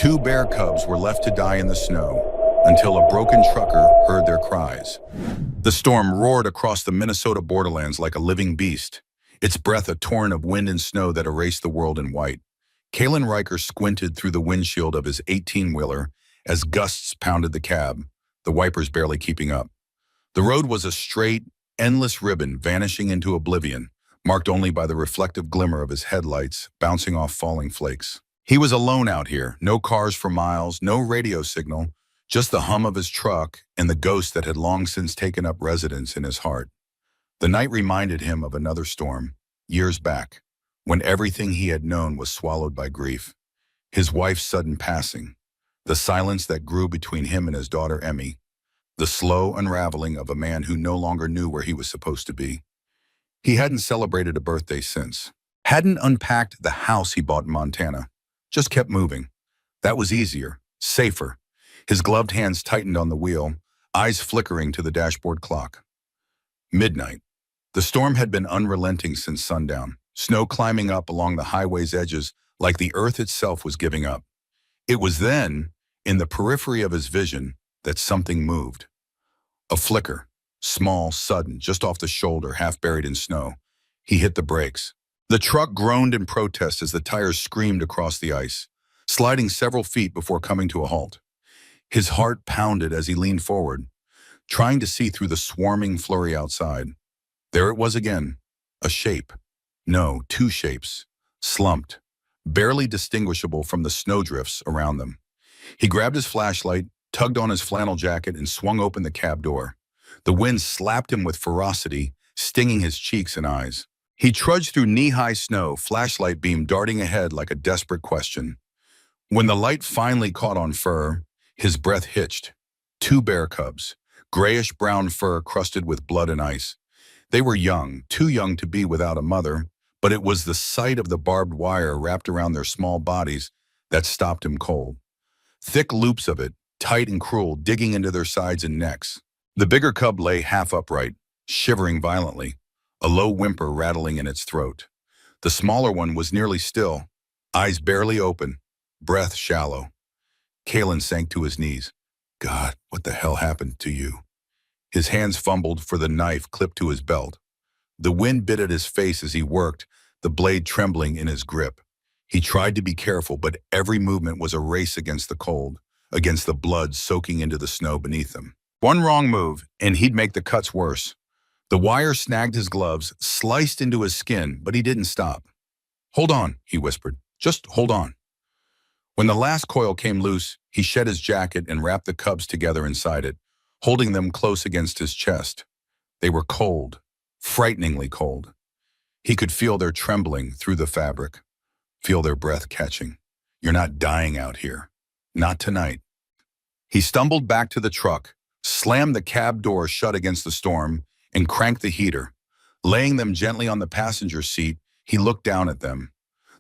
Two bear cubs were left to die in the snow until a broken trucker heard their cries. The storm roared across the Minnesota borderlands like a living beast, its breath a torrent of wind and snow that erased the world in white. Kalen Riker squinted through the windshield of his 18-wheeler as gusts pounded the cab, the wipers barely keeping up. The road was a straight, endless ribbon vanishing into oblivion, marked only by the reflective glimmer of his headlights bouncing off falling flakes. He was alone out here, no cars for miles, no radio signal, just the hum of his truck and the ghost that had long since taken up residence in his heart. The night reminded him of another storm, years back, when everything he had known was swallowed by grief. His wife's sudden passing, the silence that grew between him and his daughter Emmy, the slow unraveling of a man who no longer knew where he was supposed to be. He hadn't celebrated a birthday since, hadn't unpacked the house he bought in Montana, just kept moving. That was easier, safer. His gloved hands tightened on the wheel, eyes flickering to the dashboard clock. Midnight. The storm had been unrelenting since sundown, snow climbing up along the highway's edges like the earth itself was giving up. It was then, in the periphery of his vision, that something moved. A flicker, small, sudden, just off the shoulder, half buried in snow. He hit the brakes. The truck groaned in protest as the tires screamed across the ice, sliding several feet before coming to a halt. His heart pounded as he leaned forward, trying to see through the swarming flurry outside. There it was again, a shape. No, two shapes, slumped, barely distinguishable from the snowdrifts around them. He grabbed his flashlight, tugged on his flannel jacket, and swung open the cab door. The wind slapped him with ferocity, stinging his cheeks and eyes. He trudged through knee-high snow, flashlight beam darting ahead like a desperate question. When the light finally caught on fur, his breath hitched. Two bear cubs, grayish-brown fur crusted with blood and ice. They were young, too young to be without a mother, but it was the sight of the barbed wire wrapped around their small bodies that stopped him cold. Thick loops of it, tight and cruel, digging into their sides and necks. The bigger cub lay half upright, shivering violently, a low whimper rattling in its throat. The smaller one was nearly still, eyes barely open, breath shallow. Kalen sank to his knees. God, what the hell happened to you? His hands fumbled for the knife clipped to his belt. The wind bit at his face as he worked, the blade trembling in his grip. He tried to be careful, but every movement was a race against the cold, against the blood soaking into the snow beneath him. One wrong move, and he'd make the cuts worse. The wire snagged his gloves, sliced into his skin, but he didn't stop. Hold on, he whispered. Just hold on. When the last coil came loose, he shed his jacket and wrapped the cubs together inside it, holding them close against his chest. They were cold, frighteningly cold. He could feel their trembling through the fabric, feel their breath catching. You're not dying out here. Not tonight. He stumbled back to the truck, slammed the cab door shut against the storm, and cranked the heater. Laying them gently on the passenger seat, he looked down at them.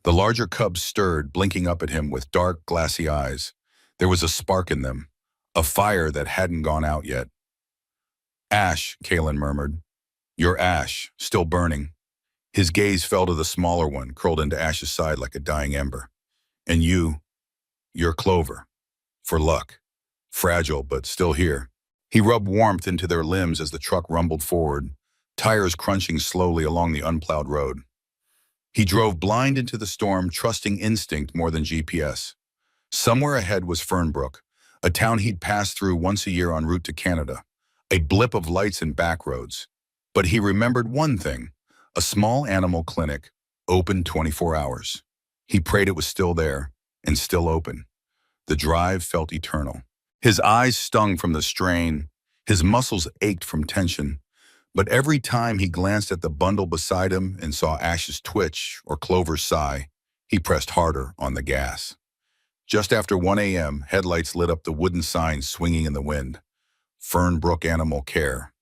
The larger cubs stirred, blinking up at him with dark, glassy eyes. There was a spark in them, a fire that hadn't gone out yet. Ash, Kalen murmured. Your ash, still burning. His gaze fell to the smaller one, curled into Ash's side like a dying ember. And you're Clover. For luck. Fragile, but still here. He rubbed warmth into their limbs as the truck rumbled forward, tires crunching slowly along the unplowed road. He drove blind into the storm, trusting instinct more than GPS. Somewhere ahead was Fernbrook, a town he'd passed through once a year en route to Canada, a blip of lights and back roads. But he remembered one thing, a small animal clinic, open 24 hours. He prayed it was still there, and still open. The drive felt eternal. His eyes stung from the strain, his muscles ached from tension. But every time he glanced at the bundle beside him and saw Ash's twitch or Clover's sigh, he pressed harder on the gas. Just after 1 a.m., headlights lit up the wooden sign swinging in the wind. Fernbrook Animal Care.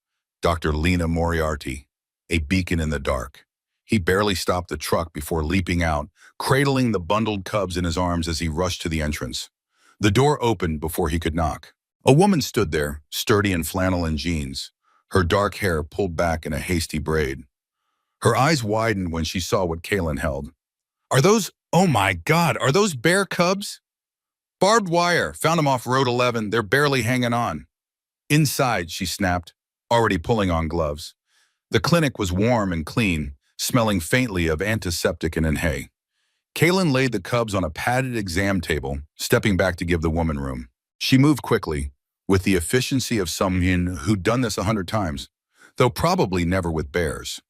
Dr. Lena Moriarty, a beacon in the dark. He barely stopped the truck before leaping out, cradling the bundled cubs in his arms as he rushed to the entrance. The door opened before he could knock. A woman stood there, sturdy in flannel and jeans, her dark hair pulled back in a hasty braid. Her eyes widened when she saw what Kalen held. Oh my God, are those bear cubs? Barbed wire. Found them off Road 11. They're barely hanging on. Inside, she snapped, already pulling on gloves. The clinic was warm and clean, smelling faintly of antiseptic and hay. Kaylin laid the cubs on a padded exam table, stepping back to give the woman room. She moved quickly, with the efficiency of someone who'd done this 100 times, though probably never with bears.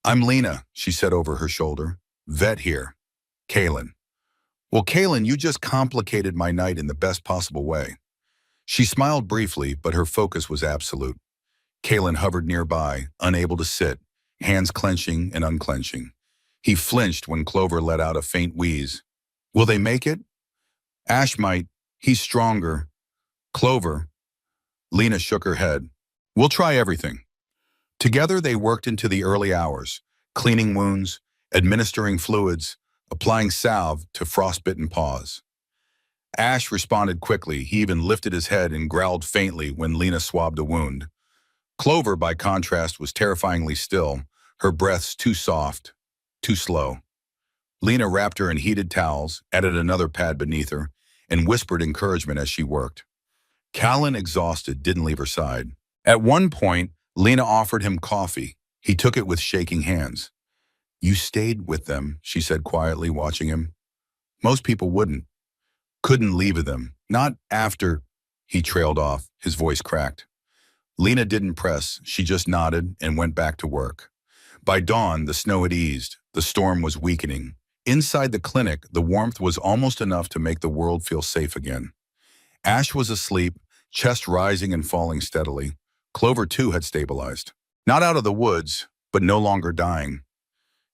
I'm Lena, she said over her shoulder. Vet here. Kaylin. Well, Kaylin, you just complicated my night in the best possible way. She smiled briefly, but her focus was absolute. Kaylin hovered nearby, unable to sit, hands clenching and unclenching. He flinched when Clover let out a faint wheeze. Will they make it? Ash might. He's stronger. Clover. Lena shook her head. We'll try everything. Together they worked into the early hours, cleaning wounds, administering fluids, applying salve to frostbitten paws. Ash responded quickly. He even lifted his head and growled faintly when Lena swabbed a wound. Clover, by contrast, was terrifyingly still, her breaths too soft, too slow. Lena wrapped her in heated towels, added another pad beneath her, and whispered encouragement as she worked. Callan, exhausted, didn't leave her side. At one point, Lena offered him coffee. He took it with shaking hands. You stayed with them, she said quietly, watching him. Most people wouldn't. Couldn't leave them. Not after. He trailed off, his voice cracked. Lena didn't press. She just nodded and went back to work. By dawn, the snow had eased. The storm was weakening. Inside the clinic, the warmth was almost enough to make the world feel safe again. Ash was asleep, chest rising and falling steadily. Clover, too, had stabilized. Not out of the woods, but no longer dying.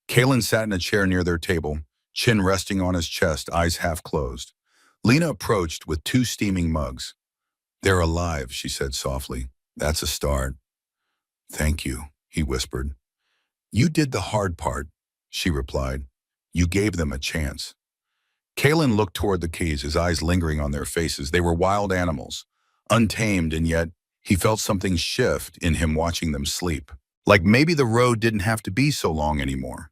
Kaylin sat in a chair near their table, chin resting on his chest, eyes half closed. Lena approached with 2 steaming mugs. They're alive, she said softly. That's a start. Thank you, he whispered. You did the hard part, she replied. You gave them a chance. Kaylin looked toward the keys, his eyes lingering on their faces. They were wild animals, untamed, and yet he felt something shift in him watching them sleep. Like maybe the road didn't have to be so long anymore.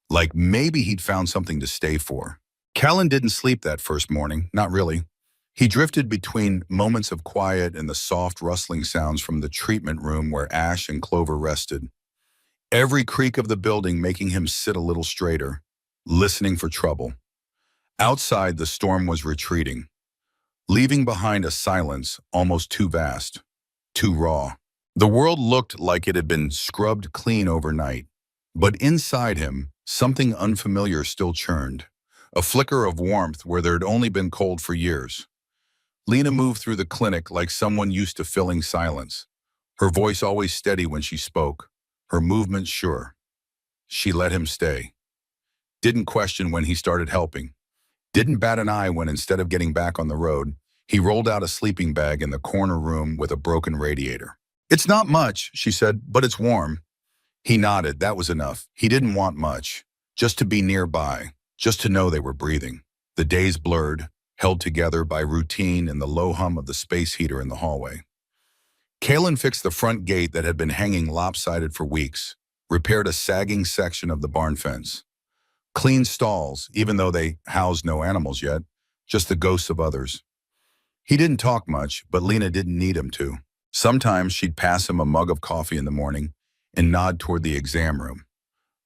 Like maybe he'd found something to stay for. Callan didn't sleep that first morning, not really. He drifted between moments of quiet and the soft rustling sounds from the treatment room where Ash and Clover rested. Every creak of the building making him sit a little straighter, listening for trouble. Outside, the storm was retreating, leaving behind a silence almost too vast, too raw. The world looked like it had been scrubbed clean overnight, but inside him, something unfamiliar still churned, a flicker of warmth where there had only been cold for years. Lena moved through the clinic like someone used to filling silence, her voice always steady when she spoke, her movements sure. She let him stay. Didn't question when he started helping. Didn't bat an eye when, instead of getting back on the road, he rolled out a sleeping bag in the corner room with a broken radiator. It's not much, she said, but it's warm. He nodded. That was enough. He didn't want much. Just to be nearby. Just to know they were breathing. The days blurred, held together by routine and the low hum of the space heater in the hallway. Kaylin fixed the front gate that had been hanging lopsided for weeks, repaired a sagging section of the barn fence. Cleaned stalls, even though they housed no animals yet, just the ghosts of others. He didn't talk much, but Lena didn't need him to. Sometimes she'd pass him a mug of coffee in the morning and nod toward the exam room.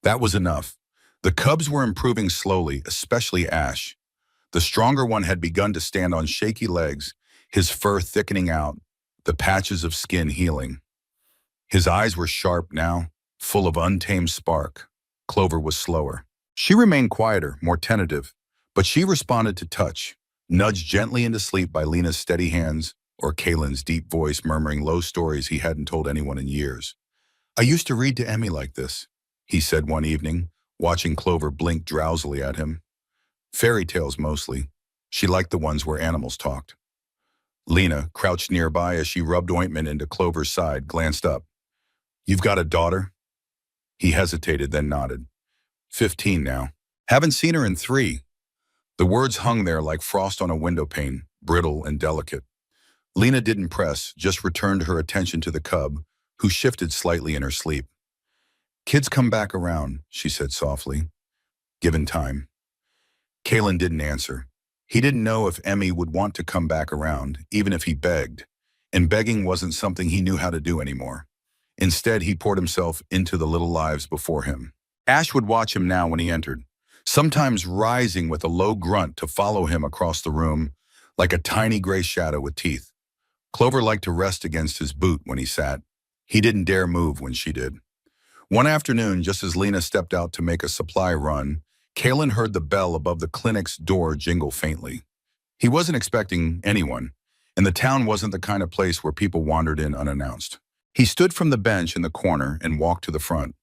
That was enough. The cubs were improving slowly, especially Ash. The stronger one had begun to stand on shaky legs, his fur thickening out, the patches of skin healing. His eyes were sharp now, full of untamed spark. Clover was slower. She remained quieter, more tentative, but she responded to touch, nudged gently into sleep by Lena's steady hands or Kaylin's deep voice murmuring low stories he hadn't told anyone in years. I used to read to Emmy like this, he said one evening, watching Clover blink drowsily at him. Fairy tales mostly. She liked the ones where animals talked. Lena, crouched nearby as she rubbed ointment into Clover's side, glanced up. You've got a daughter? He hesitated, then nodded. 15 now. Haven't seen her in 3. The words hung there like frost on a window pane, brittle and delicate. Lena didn't press, just returned her attention to the cub, who shifted slightly in her sleep. Kids come back around, she said softly, given time. Kaylin didn't answer. He didn't know if Emmy would want to come back around, even if he begged. And begging wasn't something he knew how to do anymore. Instead, he poured himself into the little lives before him. Ash would watch him now when he entered, sometimes rising with a low grunt to follow him across the room, like a tiny gray shadow with teeth. Clover liked to rest against his boot when he sat. He didn't dare move when she did. One afternoon, just as Lena stepped out to make a supply run, Kalen heard the bell above the clinic's door jingle faintly. He wasn't expecting anyone, and the town wasn't the kind of place where people wandered in unannounced. He stood from the bench in the corner and walked to the front.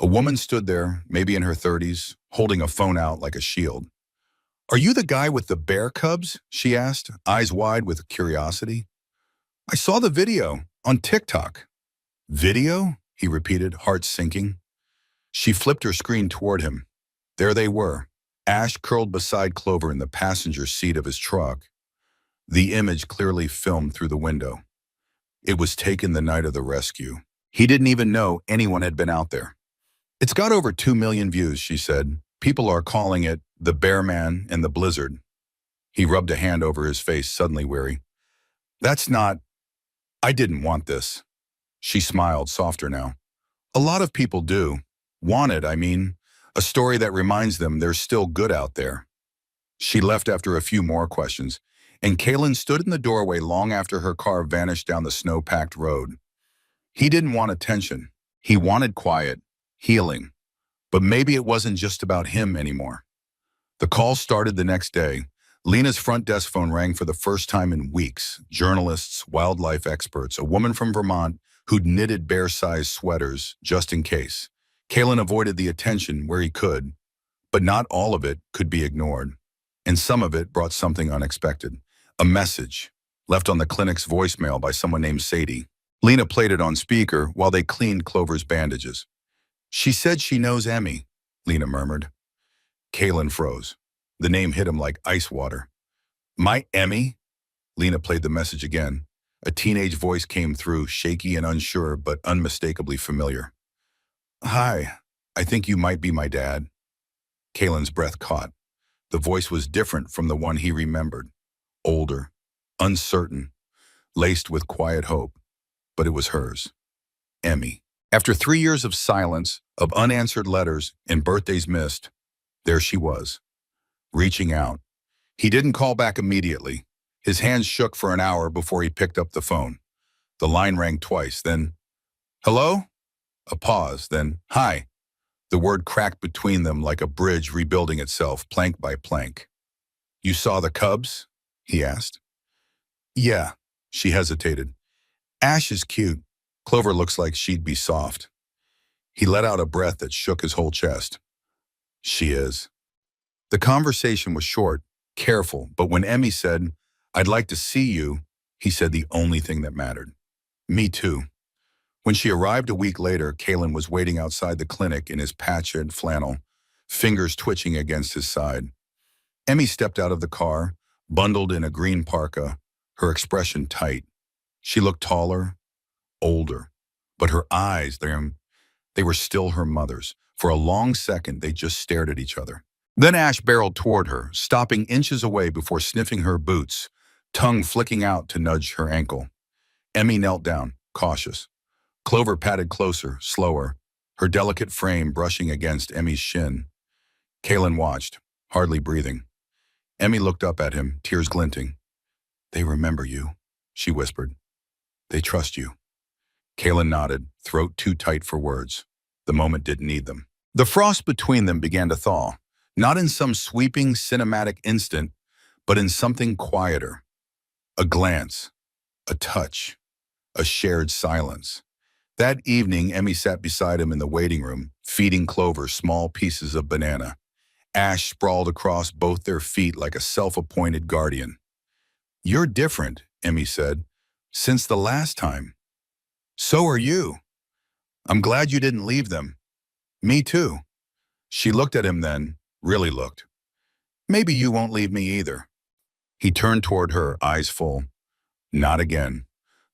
A woman stood there, maybe in her 30s, holding a phone out like a shield. "Are you the guy with the bear cubs?" she asked, eyes wide with curiosity. "I saw the video on TikTok." "Video?" he repeated, heart sinking. She flipped her screen toward him. There they were, Ash curled beside Clover in the passenger seat of his truck, the image clearly filmed through the window. It was taken the night of the rescue. He didn't even know anyone had been out there. "It's got over 2 million views," she said. "People are calling it the Bear Man and the Blizzard." He rubbed a hand over his face, suddenly weary. "That's not... I didn't want this." She smiled, softer now. "A lot of people do. Want it, I mean. A story that reminds them there's still good out there." She left after a few more questions, and Kalen stood in the doorway long after her car vanished down the snow-packed road. He didn't want attention. He wanted quiet, healing. But maybe it wasn't just about him anymore. The call started the next day. Lena's front desk phone rang for the first time in weeks. Journalists, wildlife experts, a woman from Vermont who'd knitted bear-sized sweaters just in case. Kalen avoided the attention where he could, but not all of it could be ignored. And some of it brought something unexpected. A message, left on the clinic's voicemail by someone named Sadie. Lena played it on speaker while they cleaned Clover's bandages. "She said she knows Emmy," Lena murmured. Kalen froze. The name hit him like ice water. "My Emmy?" Lena played the message again. A teenage voice came through, shaky and unsure, but unmistakably familiar. "Hi, I think you might be my dad." Kalen's breath caught. The voice was different from the one he remembered. Older, uncertain, laced with quiet hope. But it was hers. Emmy. After 3 years of silence, of unanswered letters, and birthdays missed, there she was, reaching out. He didn't call back immediately. His hands shook for an hour before he picked up the phone. The line rang twice, then, "Hello?" A pause, then, "Hi." The word cracked between them like a bridge rebuilding itself, plank by plank. "You saw the cubs?" he asked. "Yeah," she hesitated. "Ash is cute. Clover looks like she'd be soft." He let out a breath that shook his whole chest. "She is." The conversation was short, careful, but when Emmy said, "I'd like to see you," he said the only thing that mattered. "Me too." When she arrived a week later, Kalen was waiting outside the clinic in his patched flannel, fingers twitching against his side. Emmy stepped out of the car, bundled in a green parka, her expression tight. She looked taller, older, but her eyes, they were still her mother's. For a long second, they just stared at each other. Then Ash barreled toward her, stopping inches away before sniffing her boots, tongue flicking out to nudge her ankle. Emmy knelt down, cautious. Clover patted closer, slower, her delicate frame brushing against Emmy's shin. Kalen watched, hardly breathing. Emmy looked up at him, tears glinting. "They remember you," she whispered. "They trust you." Kalen nodded, throat too tight for words. The moment didn't need them. The frost between them began to thaw, not in some sweeping cinematic instant, but in something quieter. A glance, a touch, a shared silence. That evening, Emmy sat beside him in the waiting room, feeding Clover small pieces of banana. Ash sprawled across both their feet like a self-appointed guardian. "You're different," Emmy said, "since the last time." "So are you. I'm glad you didn't leave them." "Me too." She looked at him then, really looked. "Maybe you won't leave me either." He turned toward her, eyes full. Not again.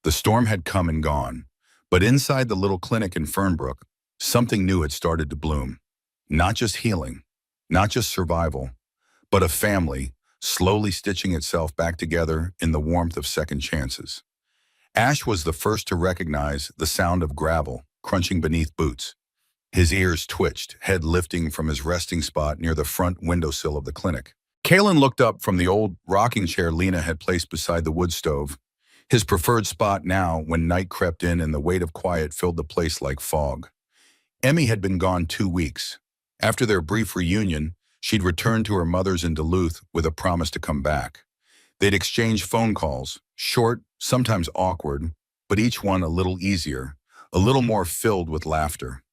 The storm had come and gone. But inside the little clinic in Fernbrook, something new had started to bloom. Not just healing, not just survival, but a family, slowly stitching itself back together in the warmth of second chances. Ash was the first to recognize the sound of gravel crunching beneath boots. His ears twitched, head lifting from his resting spot near the front windowsill of the clinic. Kalen looked up from the old rocking chair Lena had placed beside the wood stove, his preferred spot now when night crept in and the weight of quiet filled the place like fog. Emmy had been gone 2 weeks. After their brief reunion, she'd returned to her mother's in Duluth with a promise to come back. They'd exchanged phone calls, short, sometimes awkward, but each one a little easier, a little more filled with laughter.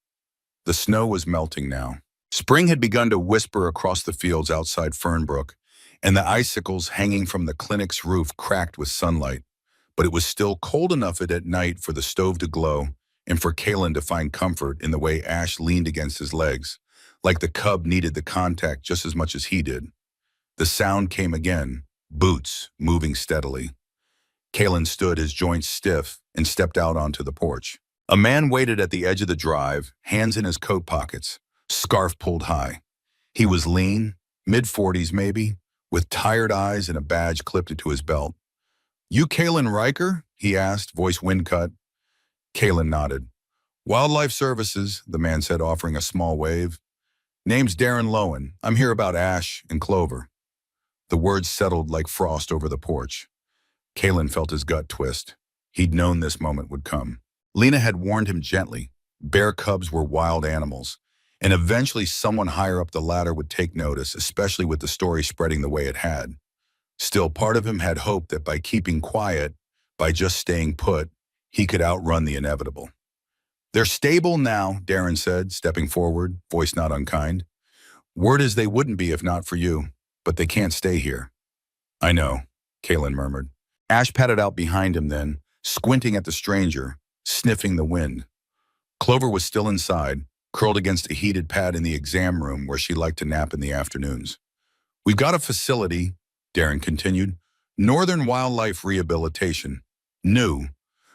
The snow was melting now. Spring had begun to whisper across the fields outside Fernbrook, and the icicles hanging from the clinic's roof cracked with sunlight. But it was still cold enough at night for the stove to glow and for Kalen to find comfort in the way Ash leaned against his legs, like the cub needed the contact just as much as he did. The sound came again, boots moving steadily. Kalen stood, his joints stiff, and stepped out onto the porch. A man waited at the edge of the drive, hands in his coat pockets, scarf pulled high. He was lean, mid-40s maybe, with tired eyes and a badge clipped into his belt. "You Kalen Riker?" he asked, voice wind-cut. Kalen nodded. "Wildlife Services," the man said, offering a small wave. "Name's Darren Lowen. I'm here about Ash and Clover." The words settled like frost over the porch. Kalen felt his gut twist. He'd known this moment would come. Lena had warned him gently. Bear cubs were wild animals, and eventually someone higher up the ladder would take notice, especially with the story spreading the way it had. Still, part of him had hope that by keeping quiet, by just staying put, he could outrun the inevitable. "They're stable now," Darren said, stepping forward, voice not unkind. "Word is they wouldn't be if not for you, but they can't stay here." "I know," Kalen murmured. Ash patted out behind him then, squinting at the stranger, sniffing the wind. Clover was still inside, curled against a heated pad in the exam room where she liked to nap in the afternoons. "We've got a facility," Darren continued, "Northern Wildlife Rehabilitation. New.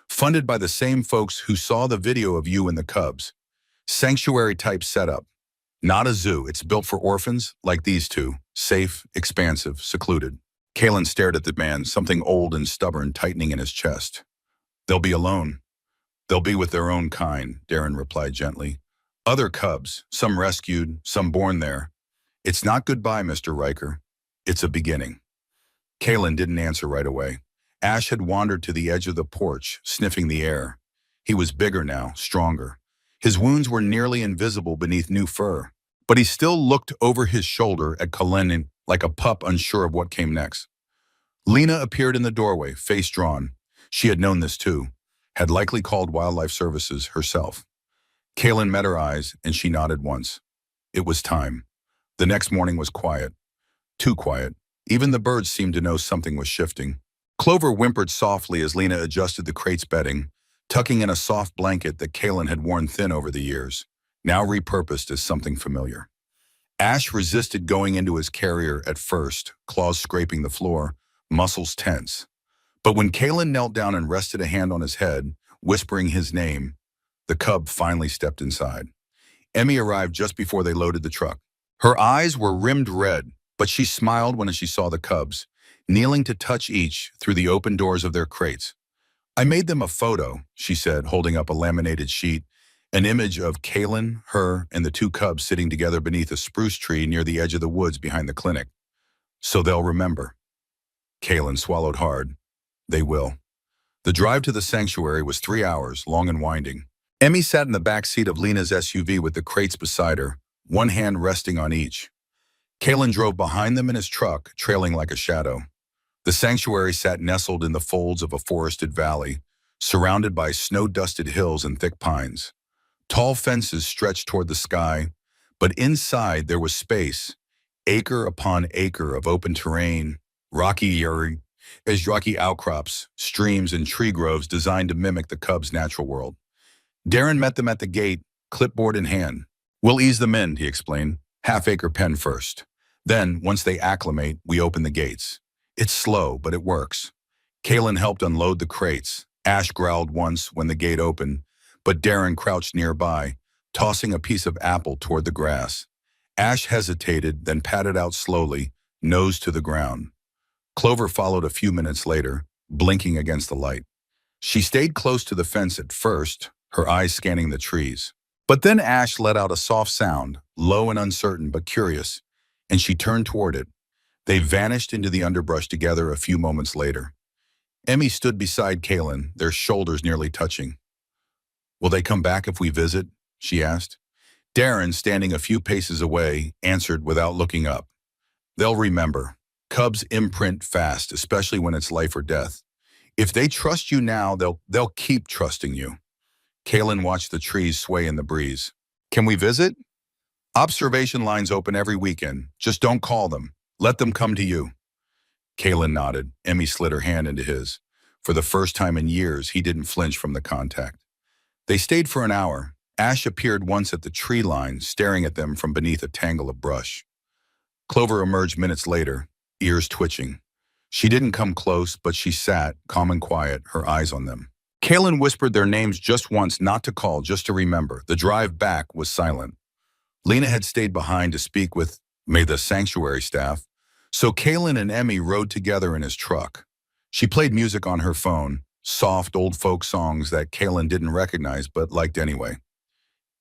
Funded by the same folks who saw the video of you and the cubs. Sanctuary-type setup. Not a zoo. It's built for orphans like these two. Safe, expansive, secluded." Kalen stared at the man, something old and stubborn tightening in his chest. "They'll be alone. They'll be with their own kind," Darren replied gently. "Other cubs, some rescued, some born there. It's not goodbye, Mr. Riker. It's a beginning." Kalen didn't answer right away. Ash had wandered to the edge of the porch, sniffing the air. He was bigger now, stronger. His wounds were nearly invisible beneath new fur, but he still looked over his shoulder at Kalen like a pup unsure of what came next. Lena appeared in the doorway, face drawn. She had known this too, had likely called Wildlife Services herself. Kalen met her eyes, and she nodded once. It was time. The next morning was quiet. Too quiet. Even the birds seemed to know something was shifting. Clover whimpered softly as Lena adjusted the crate's bedding, tucking in a soft blanket that Kalen had worn thin over the years, now repurposed as something familiar. Ash resisted going into his carrier at first, claws scraping the floor, muscles tense. But when Kalen knelt down and rested a hand on his head, whispering his name, the cub finally stepped inside. Emmy arrived just before they loaded the truck. Her eyes were rimmed red, but she smiled when she saw the cubs, kneeling to touch each through the open doors of their crates. "I made them a photo," she said, holding up a laminated sheet, an image of Kalen, her, and the two cubs sitting together beneath a spruce tree near the edge of the woods behind the clinic. "So they'll remember." Kalen swallowed hard. They will. The drive to the sanctuary was 3 hours, long and winding. Emmy sat in the back seat of Lena's SUV with the crates beside her, one hand resting on each. Kalen drove behind them in his truck, trailing like a shadow. The sanctuary sat nestled in the folds of a forested valley, surrounded by snow-dusted hills and thick pines. Tall fences stretched toward the sky, but inside there was space, acre upon acre of open terrain, rocky outcrops, streams, and tree groves designed to mimic the cubs' natural world. Darren met them at the gate, clipboard in hand. "We'll ease them in," he explained. "Half-acre pen first. Then, once they acclimate, we open the gates. It's slow, but it works." Kalen helped unload the crates. Ash growled once when the gate opened, but Darren crouched nearby, tossing a piece of apple toward the grass. Ash hesitated, then patted out slowly, nose to the ground. Clover followed a few minutes later, blinking against the light. She stayed close to the fence at first, her eyes scanning the trees. But then Ash let out a soft sound, low and uncertain but curious, and she turned toward it. They vanished into the underbrush together a few moments later. Emmy stood beside Kaylin, their shoulders nearly touching. "Will they come back if we visit?" she asked. Darren, standing a few paces away, answered without looking up. "They'll remember. Cubs imprint fast, especially when it's life or death. If they trust you now, they'll keep trusting you." Kaylin watched the trees sway in the breeze. "Can we visit?" "Observation lines open every weekend. Just don't call them. Let them come to you." Kaylin nodded. Emmy slid her hand into his. For the first time in years, he didn't flinch from the contact. They stayed for an hour. Ash appeared once at the tree line, staring at them from beneath a tangle of brush. Clover emerged minutes later, ears twitching. She didn't come close, but she sat, calm and quiet, her eyes on them. Kaylin whispered their names just once, not to call, just to remember. The drive back was silent. Lena had stayed behind to speak with the sanctuary staff, so Kaylin and Emmy rode together in his truck. She played music on her phone, soft old folk songs that Kaylin didn't recognize but liked anyway.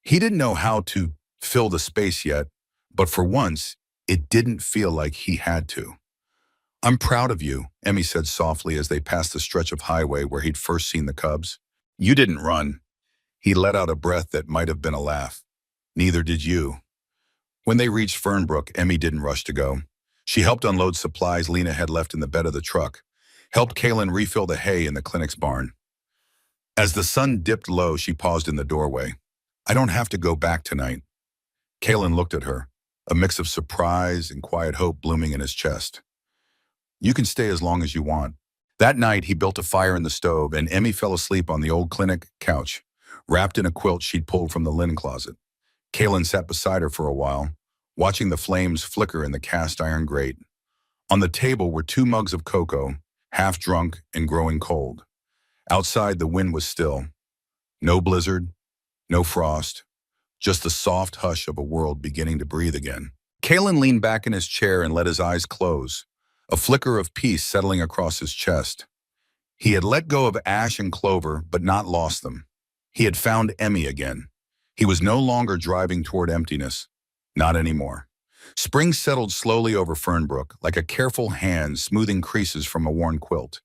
He didn't know how to fill the space yet, but for once, it didn't feel like he had to. "I'm proud of you," Emmy said softly as they passed the stretch of highway where he'd first seen the Cubs. "You didn't run." He let out a breath that might have been a laugh. "Neither did you." When they reached Fernbrook, Emmy didn't rush to go. She helped unload supplies Lena had left in the bed of the truck, helped Kaylin refill the hay in the clinic's barn. As the sun dipped low, she paused in the doorway. "I don't have to go back tonight." Kaylin looked at her, a mix of surprise and quiet hope blooming in his chest. "You can stay as long as you want." That night, he built a fire in the stove, and Emmy fell asleep on the old clinic couch, wrapped in a quilt she'd pulled from the linen closet. Kaylin sat beside her for a while, watching the flames flicker in the cast iron grate. On the table were 2 mugs of cocoa, half drunk and growing cold. Outside, the wind was still. No blizzard, no frost, just the soft hush of a world beginning to breathe again. Kaylin leaned back in his chair and let his eyes close, a flicker of peace settling across his chest. He had let go of Ash and Clover, but not lost them. He had found Emmy again. He was no longer driving toward emptiness. Not anymore. Spring settled slowly over Fernbrook, like a careful hand smoothing creases from a worn quilt.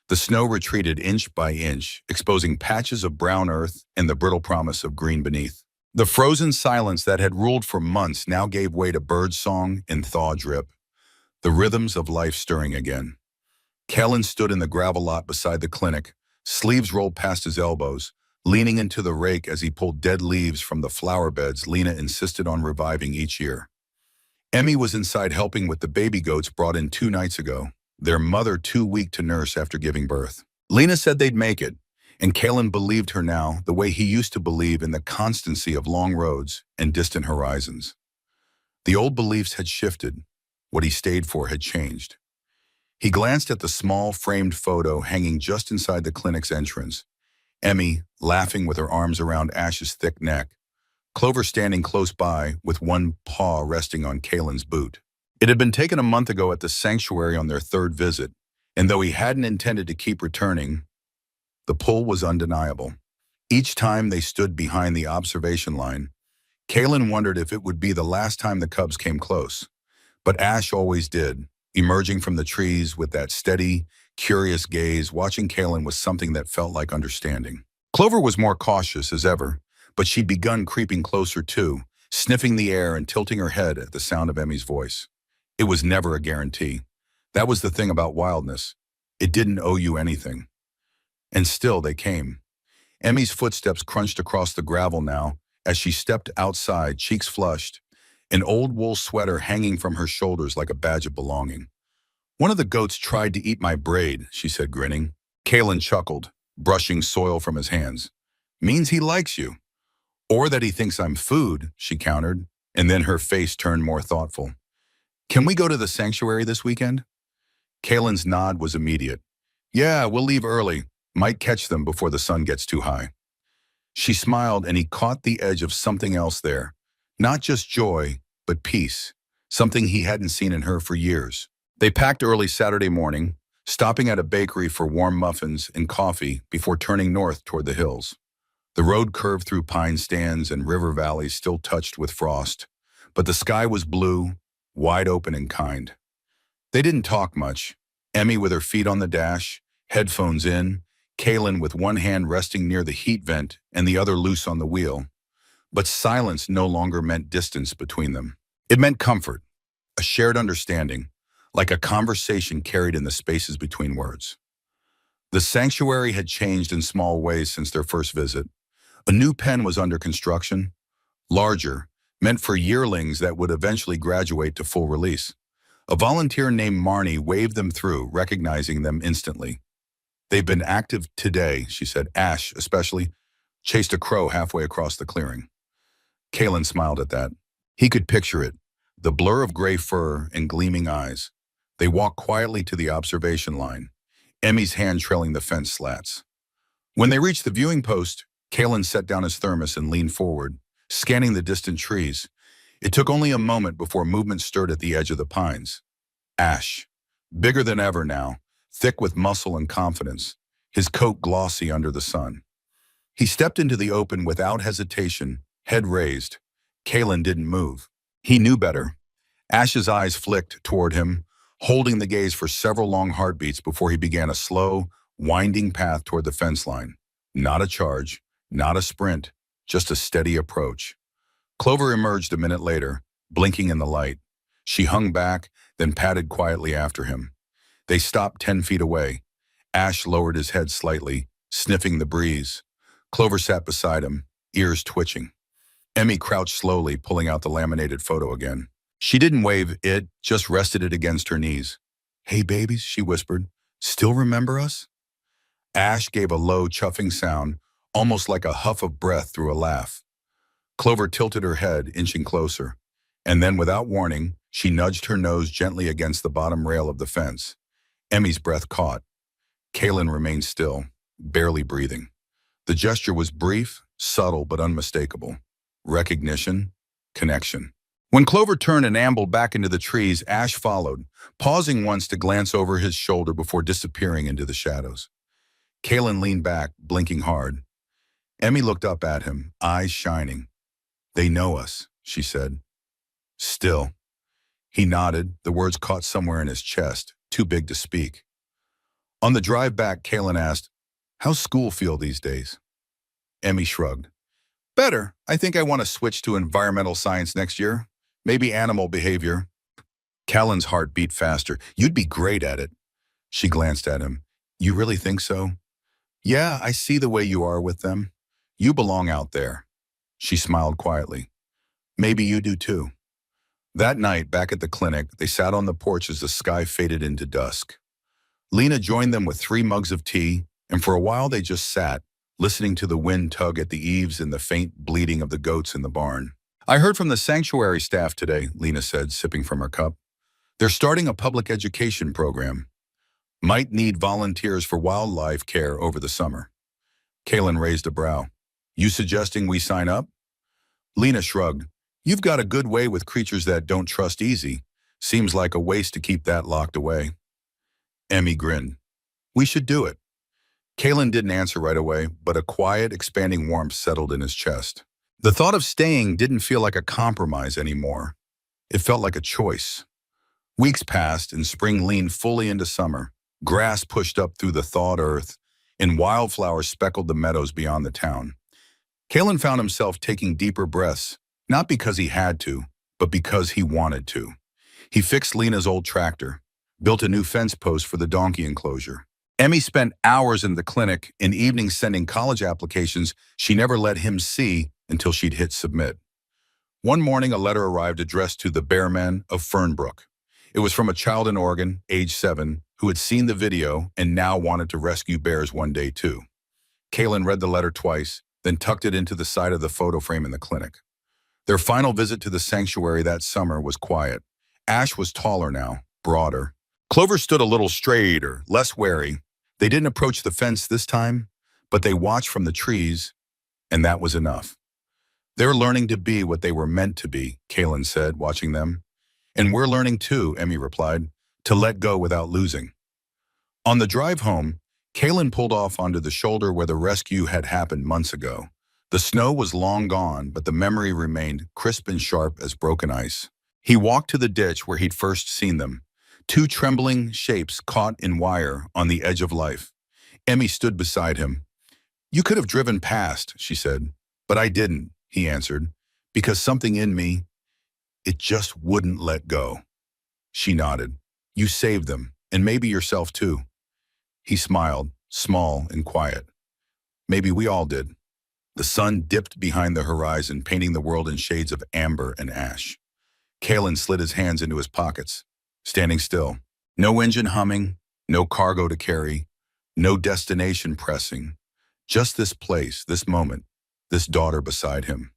The snow retreated inch by inch, exposing patches of brown earth and the brittle promise of green beneath. The frozen silence that had ruled for months now gave way to bird song and thaw drip, the rhythms of life stirring again. Kellen stood in the gravel lot beside the clinic, sleeves rolled past his elbows, leaning into the rake as he pulled dead leaves from the flower beds Lena insisted on reviving each year. Emmy was inside helping with the baby goats brought in 2 nights ago, their mother too weak to nurse after giving birth. Lena said they'd make it, and Kalen believed her now the way he used to believe in the constancy of long roads and distant horizons. The old beliefs had shifted. What he stayed for had changed. He glanced at the small framed photo hanging just inside the clinic's entrance. Emmy, laughing with her arms around Ash's thick neck. Clover standing close by with one paw resting on Kalen's boot. It had been taken a month ago at the sanctuary on their 3rd visit, and though he hadn't intended to keep returning, the pull was undeniable. Each time they stood behind the observation line, Kalen wondered if it would be the last time the Cubs came close. But Ash always did, emerging from the trees with that steady, curious gaze. Watching Kalen was something that felt like understanding. Clover was more cautious as ever, but she'd begun creeping closer too, sniffing the air and tilting her head at the sound of Emmy's voice. It was never a guarantee. That was the thing about wildness. It didn't owe you anything. And still they came. Emmy's footsteps crunched across the gravel now as she stepped outside, cheeks flushed, an old wool sweater hanging from her shoulders like a badge of belonging. "One of the goats tried to eat my braid," she said, grinning. Kalen chuckled, brushing soil from his hands. "Means he likes you." "Or that he thinks I'm food," she countered, and then her face turned more thoughtful. "Can we go to the sanctuary this weekend?" Kalen's nod was immediate. "Yeah, we'll leave early. Might catch them before the sun gets too high." She smiled, and he caught the edge of something else there. Not just joy, but peace. something he hadn't seen in her for years. They packed early Saturday morning, stopping at a bakery for warm muffins and coffee before turning north toward the hills. The road curved through pine stands and river valleys still touched with frost, but the sky was blue, wide open and kind. They didn't talk much. Emmy with her feet on the dash, headphones in, Kaylin with one hand resting near the heat vent and the other loose on the wheel. But silence no longer meant distance between them. It meant comfort, a shared understanding, like a conversation carried in the spaces between words. The sanctuary had changed in small ways since their first visit. A new pen was under construction, larger, meant for yearlings that would eventually graduate to full release. A volunteer named Marnie waved them through, recognizing them instantly. "They've been active today," she said. "Ash, especially, chased a crow halfway across the clearing." Kalen smiled at that. He could picture it, the blur of gray fur and gleaming eyes. They walked quietly to the observation line, Emmy's hand trailing the fence slats. When they reached the viewing post, Kalen set down his thermos and leaned forward, scanning the distant trees. It took only a moment before movement stirred at the edge of the pines. Ash, bigger than ever now, thick with muscle and confidence, his coat glossy under the sun. He stepped into the open without hesitation, head raised. Kalen didn't move. He knew better. Ash's eyes flicked toward him, holding the gaze for several long heartbeats before he began a slow, winding path toward the fence line. Not a charge, not a sprint, just a steady approach. Clover emerged a minute later, blinking in the light. She hung back, then padded quietly after him. They stopped 10 feet away. Ash lowered his head slightly, sniffing the breeze. Clover sat beside him, ears twitching. Emmy crouched slowly, pulling out the laminated photo again. She didn't wave it, just rested it against her knees. "Hey, babies," she whispered. "Still remember us?" Ash gave a low, chuffing sound, almost like a huff of breath through a laugh. Clover tilted her head, inching closer. And then, without warning, she nudged her nose gently against the bottom rail of the fence. Emmy's breath caught. Kalen remained still, barely breathing. The gesture was brief, subtle, but unmistakable. Recognition, connection. When Clover turned and ambled back into the trees, Ash followed, pausing once to glance over his shoulder before disappearing into the shadows. Kalen leaned back, blinking hard. Emmy looked up at him, eyes shining. "They know us," she said. "Still." He nodded, the words caught somewhere in his chest, too big to speak. On the drive back, Kalen asked, "How's school feel these days?" Emmy shrugged. "Better. I think I want to switch to environmental science next year. Maybe animal behavior." Kalen's heart beat faster. "You'd be great at it." She glanced at him. "You really think so?" "Yeah, I see the way you are with them. You belong out there." She smiled quietly. "Maybe you do too." That night, back at the clinic, they sat on the porch as the sky faded into dusk. Lena joined them with 3 mugs of tea, and for a while they just sat, listening to the wind tug at the eaves and the faint bleating of the goats in the barn. "I heard from the sanctuary staff today," Lena said, sipping from her cup. "They're starting a public education program. Might need volunteers for wildlife care over the summer." Kalen raised a brow. "You suggesting we sign up?" Lena shrugged. "You've got a good way with creatures that don't trust easy. Seems like a waste to keep that locked away." Emmy grinned. "We should do it." Kalen didn't answer right away, but a quiet, expanding warmth settled in his chest. The thought of staying didn't feel like a compromise anymore. It felt like a choice. Weeks passed, and spring leaned fully into summer. Grass pushed up through the thawed earth, and wildflowers speckled the meadows beyond the town. Kalen found himself taking deeper breaths, not because he had to, but because he wanted to. He fixed Lena's old tractor, built a new fence post for the donkey enclosure. Emmy spent hours in the clinic and evenings sending college applications she never let him see until she'd hit submit. One morning, a letter arrived addressed to the Bearmen of Fernbrook. It was from a child in Oregon, age 7, who had seen the video and now wanted to rescue bears one day too. Kalen read the letter twice, then tucked it into the side of the photo frame in the clinic. Their final visit to the sanctuary that summer was quiet. Ash was taller now, broader. Clover stood a little straighter, less wary. They didn't approach the fence this time, but they watched from the trees, and that was enough. "They're learning to be what they were meant to be," Kalen said, watching them. And we're learning too, Emmy replied, to let go without losing. On the drive home, Kalen pulled off onto the shoulder where the rescue had happened months ago. The snow was long gone, but the memory remained crisp and sharp as broken ice. He walked to the ditch where he'd first seen them, two trembling shapes caught in wire on the edge of life. Emmy stood beside him. You could have driven past, she said. But I didn't, he answered, because something in me, it just wouldn't let go. She nodded. You saved them, and maybe yourself too. He smiled, small and quiet. Maybe we all did. The sun dipped behind the horizon, painting the world in shades of amber and ash. Kalen slid his hands into his pockets, standing still. No engine humming, no cargo to carry, no destination pressing. Just this place, this moment, this daughter beside him.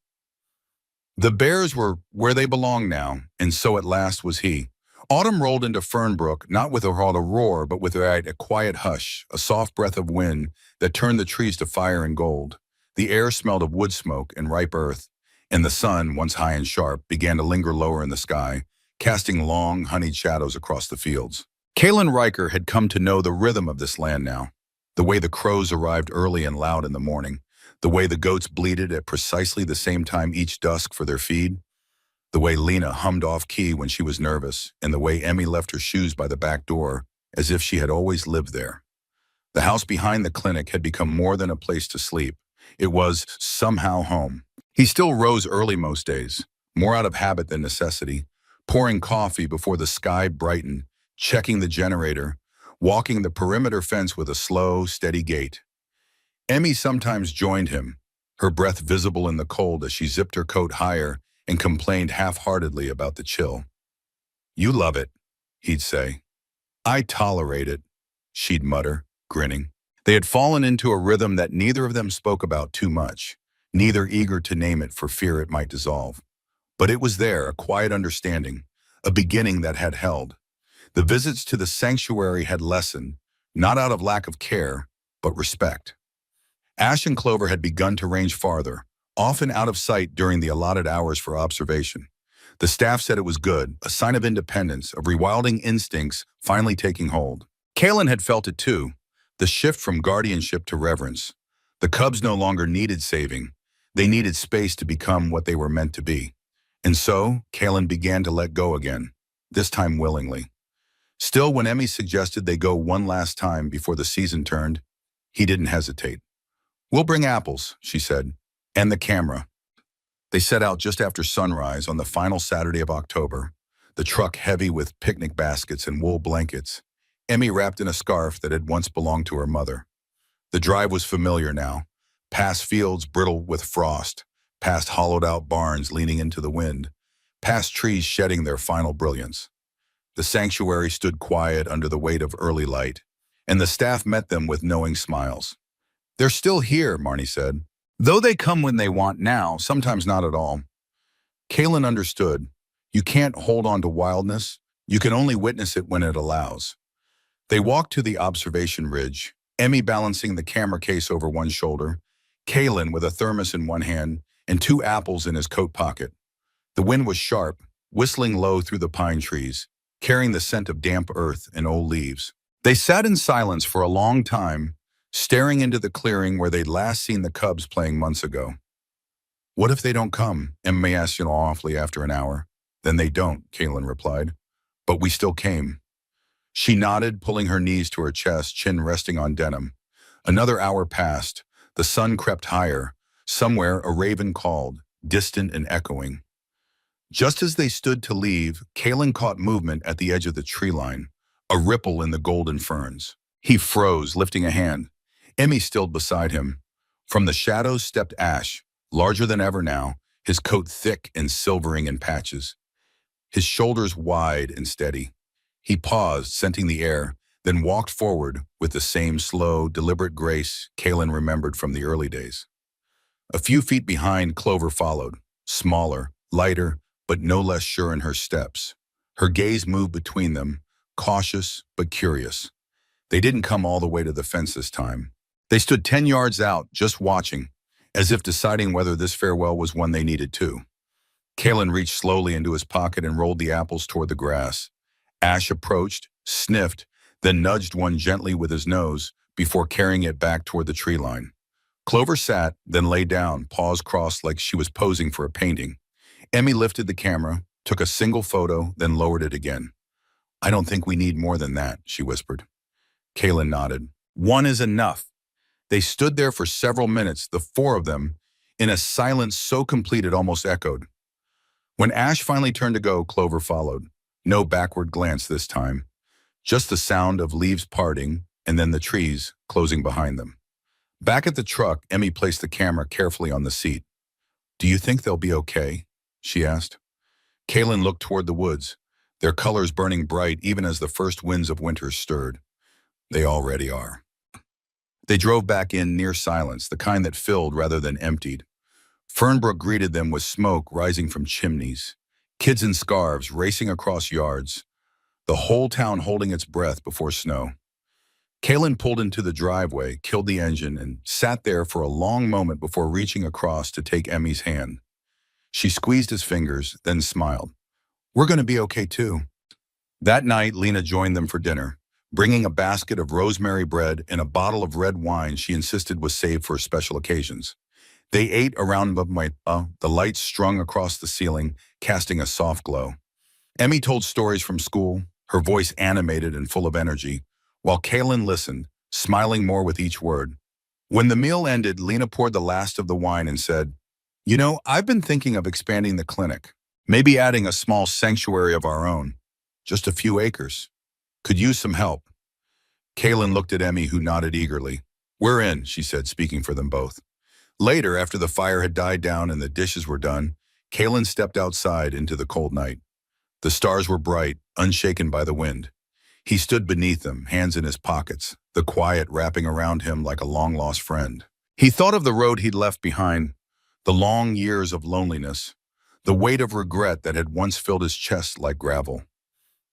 The bears were where they belonged now, and so at last was he. Autumn rolled into Fernbrook, not with a roar, but with a quiet hush, a soft breath of wind that turned the trees to fire and gold. The air smelled of wood smoke and ripe earth, and the sun, once high and sharp, began to linger lower in the sky, casting long, honeyed shadows across the fields. Kalen Riker had come to know the rhythm of this land now, the way the crows arrived early and loud in the morning, the way the goats bleated at precisely the same time each dusk for their feed, the way Lena hummed off-key when she was nervous, and the way Emmy left her shoes by the back door as if she had always lived there. The house behind the clinic had become more than a place to sleep. It was somehow home. He still rose early most days, more out of habit than necessity, pouring coffee before the sky brightened, checking the generator, walking the perimeter fence with a slow, steady gait. Emmy sometimes joined him, her breath visible in the cold as she zipped her coat higher and complained half-heartedly about the chill. You love it, he'd say. I tolerate it, she'd mutter, grinning. They had fallen into a rhythm that neither of them spoke about too much, neither eager to name it for fear it might dissolve. But it was there, a quiet understanding, a beginning that had held. The visits to the sanctuary had lessened, not out of lack of care, but respect. Ash and Clover had begun to range farther, often out of sight during the allotted hours for observation. The staff said it was good, a sign of independence, of rewilding instincts finally taking hold. Kalen had felt it too, the shift from guardianship to reverence. The cubs no longer needed saving. They needed space to become what they were meant to be. And so, Kalen began to let go again, this time willingly. Still, when Emmy suggested they go one last time before the season turned, he didn't hesitate. We'll bring apples, she said, and the camera. They set out just after sunrise on the final Saturday of October, the truck heavy with picnic baskets and wool blankets, Emmy wrapped in a scarf that had once belonged to her mother. The drive was familiar now, past fields brittle with frost, past hollowed-out barns leaning into the wind, past trees shedding their final brilliance. The sanctuary stood quiet under the weight of early light, and the staff met them with knowing smiles. They're still here, Marnie said. Though they come when they want now, sometimes not at all. Kalen understood. You can't hold on to wildness. You can only witness it when it allows. They walked to the observation ridge, Emmy balancing the camera case over one shoulder, Kalen with a thermos in one hand and 2 apples in his coat pocket. The wind was sharp, whistling low through the pine trees, carrying the scent of damp earth and old leaves. They sat in silence for a long time, staring into the clearing where they'd last seen the cubs playing months ago. What if they don't come? Emmy asked awfully after an hour. Then they don't, Kalen replied. But we still came. She nodded, pulling her knees to her chest, chin resting on denim. Another hour passed. The sun crept higher. Somewhere a raven called, distant and echoing. Just as they stood to leave, Kalen caught movement at the edge of the tree line, a ripple in the golden ferns. He froze, lifting a hand. Emmy stilled beside him. From the shadows stepped Ash, larger than ever now, his coat thick and silvering in patches, his shoulders wide and steady. He paused, scenting the air, then walked forward with the same slow, deliberate grace Kalen remembered from the early days. A few feet behind, Clover followed, smaller, lighter, but no less sure in her steps. Her gaze moved between them, cautious but curious. They didn't come all the way to the fence this time. They stood 10 yards out, just watching, as if deciding whether this farewell was one they needed too. Kalen reached slowly into his pocket and rolled the apples toward the grass. Ash approached, sniffed, then nudged one gently with his nose before carrying it back toward the tree line. Clover sat, then lay down, paws crossed like she was posing for a painting. Emmy lifted the camera, took a single photo, then lowered it again. "I don't think we need more than that," she whispered. Kalen nodded. "One is enough." They stood there for several minutes, the four of them, in a silence so complete it almost echoed. When Ash finally turned to go, Clover followed. No backward glance this time, just the sound of leaves parting and then the trees closing behind them. Back at the truck, Emmy placed the camera carefully on the seat. "Do you think they'll be okay?" she asked. Kalen looked toward the woods, their colors burning bright even as the first winds of winter stirred. "They already are." They drove back in near silence, the kind that filled rather than emptied. Fernbrook greeted them with smoke rising from chimneys, kids in scarves racing across yards, the whole town holding its breath before snow. Kalen pulled into the driveway, killed the engine, and sat there for a long moment before reaching across to take Emmy's hand. She squeezed his fingers, then smiled. "We're going to be okay too." That night, Lena joined them for dinner, bringing a basket of rosemary bread and a bottle of red wine she insisted was saved for special occasions. They ate around the lights strung across the ceiling, casting a soft glow. Emmy told stories from school, her voice animated and full of energy, while Kalen listened, smiling more with each word. When the meal ended, Lena poured the last of the wine and said, "You know, I've been thinking of expanding the clinic, maybe adding a small sanctuary of our own, just a few acres. Could use some help." Kalen looked at Emmy, who nodded eagerly. "We're in," she said, speaking for them both. Later, after the fire had died down and the dishes were done, Kalen stepped outside into the cold night. The stars were bright, unshaken by the wind. He stood beneath them, hands in his pockets, the quiet wrapping around him like a long-lost friend. He thought of the road he'd left behind, the long years of loneliness, the weight of regret that had once filled his chest like gravel.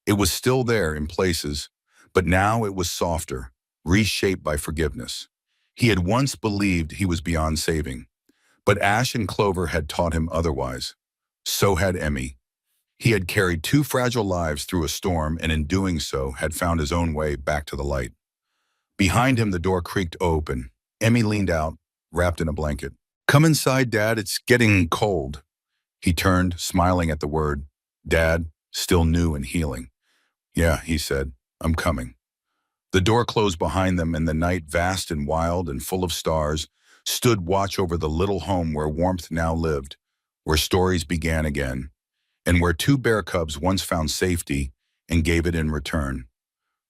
It was still there in places, but now it was softer, reshaped by forgiveness. He had once believed he was beyond saving, but Ash and Clover had taught him otherwise. So had Emmy. He had carried two fragile lives through a storm and in doing so had found his own way back to the light. Behind him, the door creaked open. Emmy leaned out, wrapped in a blanket. "Come inside, Dad, it's getting cold." He turned, smiling at the word. Dad, still new and healing. "Yeah," he said, "I'm coming." The door closed behind them and the night, vast and wild and full of stars, stood watch over the little home where warmth now lived, where stories began again, and where two bear cubs once found safety and gave it in return.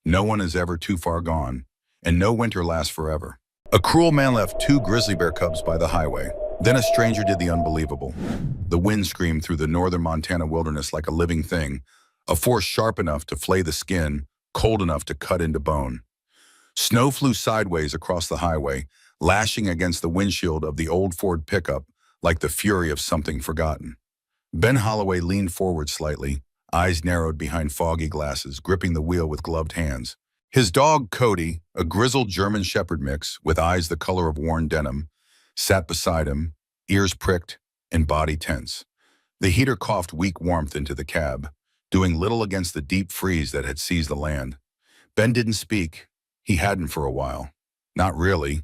No one is ever too far gone, and no winter lasts forever. A cruel man left two grizzly bear cubs by the highway. Then a stranger did the unbelievable. The wind screamed through the northern Montana wilderness like a living thing, a force sharp enough to flay the skin, cold enough to cut into bone. Snow flew sideways across the highway, lashing against the windshield of the old Ford pickup like the fury of something forgotten. Ben Holloway leaned forward slightly, eyes narrowed behind foggy glasses, gripping the wheel with gloved hands. His dog, Cody, a grizzled German Shepherd mix with eyes the color of worn denim, sat beside him, ears pricked and body tense. The heater coughed weak warmth into the cab, doing little against the deep freeze that had seized the land. Ben didn't speak. He hadn't for a while. Not really.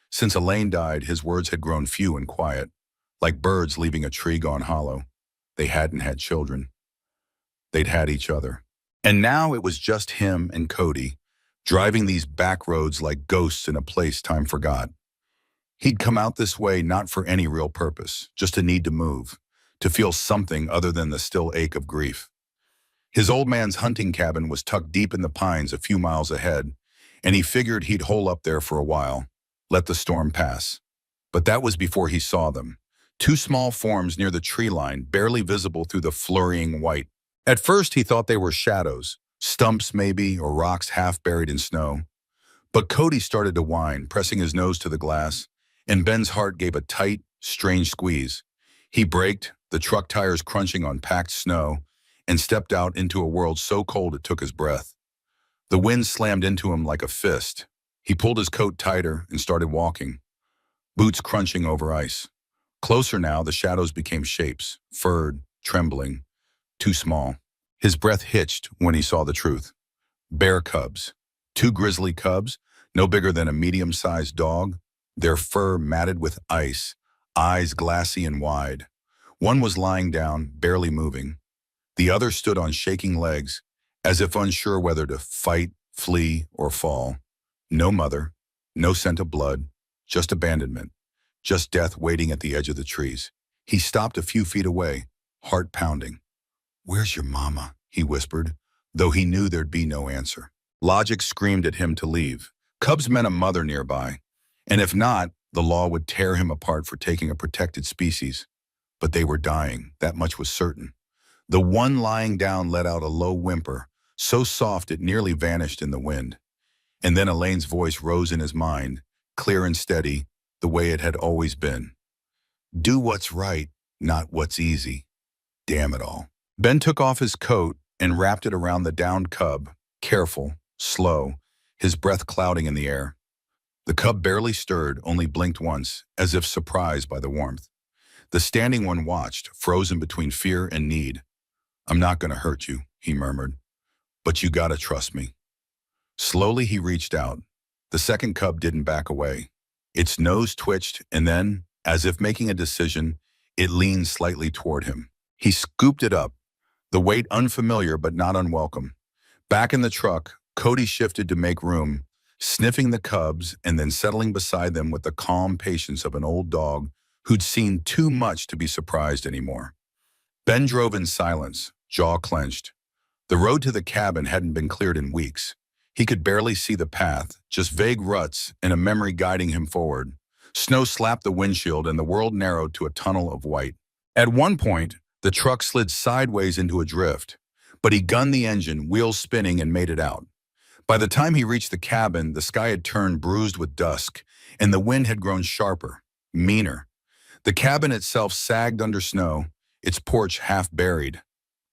Since Elaine died, his words had grown few and quiet, like birds leaving a tree gone hollow. They hadn't had children. They'd had each other. And now it was just him and Cody, driving these back roads like ghosts in a place time forgot. He'd come out this way not for any real purpose, just a need to move, to feel something other than the still ache of grief. His old man's hunting cabin was tucked deep in the pines a few miles ahead, and he figured he'd hole up there for a while, let the storm pass. But that was before he saw them. Two small forms near the tree line, barely visible through the flurrying white. At first he thought they were shadows, stumps maybe, or rocks half buried in snow. But Cody started to whine, pressing his nose to the glass, and Ben's heart gave a tight, strange squeeze. He braked, the truck tires crunching on packed snow, and stepped out into a world so cold it took his breath. The wind slammed into him like a fist. He pulled his coat tighter and started walking, boots crunching over ice. Closer now, the shadows became shapes, furred, trembling, too small. His breath hitched when he saw the truth. Bear cubs. Two grizzly cubs, no bigger than a medium-sized dog, their fur matted with ice, eyes glassy and wide. One was lying down, barely moving. The other stood on shaking legs, as if unsure whether to fight, flee, or fall. No mother, no scent of blood, just abandonment, just death waiting at the edge of the trees. He stopped a few feet away, heart pounding. "Where's your mama?" he whispered, though he knew there'd be no answer. Logic screamed at him to leave. Cubs meant a mother nearby, and if not, the law would tear him apart for taking a protected species. But they were dying, that much was certain. The one lying down let out a low whimper, so soft it nearly vanished in the wind. And then Elaine's voice rose in his mind, clear and steady, the way it had always been. "Do what's right, not what's easy. Damn it all." Ben took off his coat and wrapped it around the downed cub, careful, slow, his breath clouding in the air. The cub barely stirred, only blinked once, as if surprised by the warmth. The standing one watched, frozen between fear and need. "I'm not going to hurt you," he murmured, "but you gotta trust me." Slowly he reached out. The second cub didn't back away. Its nose twitched, and then, as if making a decision, it leaned slightly toward him. He scooped it up, the weight unfamiliar but not unwelcome. Back in the truck, Cody shifted to make room, sniffing the cubs and then settling beside them with the calm patience of an old dog who'd seen too much to be surprised anymore. Ben drove in silence, jaw clenched. The road to the cabin hadn't been cleared in weeks. He could barely see the path, just vague ruts and a memory guiding him forward. Snow slapped the windshield and the world narrowed to a tunnel of white. At one point, the truck slid sideways into a drift, but he gunned the engine, wheels spinning, and made it out. By the time he reached the cabin, the sky had turned bruised with dusk, and the wind had grown sharper, meaner. The cabin itself sagged under snow, its porch half buried.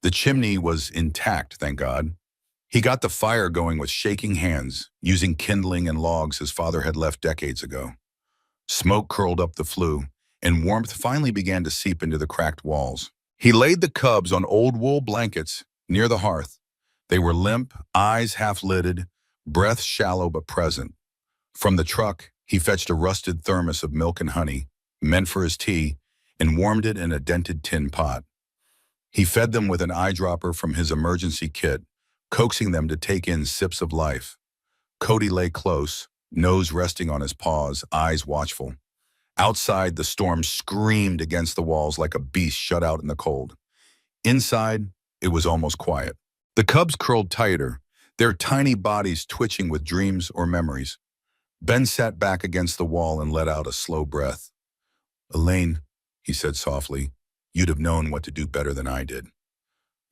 The chimney was intact, thank God. He got the fire going with shaking hands, using kindling and logs his father had left decades ago. Smoke curled up the flue, and warmth finally began to seep into the cracked walls. He laid the cubs on old wool blankets near the hearth. They were limp, eyes half-lidded, breath shallow but present. From the truck, he fetched a rusted thermos of milk and honey, meant for his tea, and warmed it in a dented tin pot. He fed them with an eyedropper from his emergency kit, coaxing them to take in sips of life. Cody lay close, nose resting on his paws, eyes watchful. Outside, the storm screamed against the walls like a beast shut out in the cold. Inside, it was almost quiet. The cubs curled tighter, their tiny bodies twitching with dreams or memories. Ben sat back against the wall and let out a slow breath. "Elaine," he said softly, "you'd have known what to do better than I did."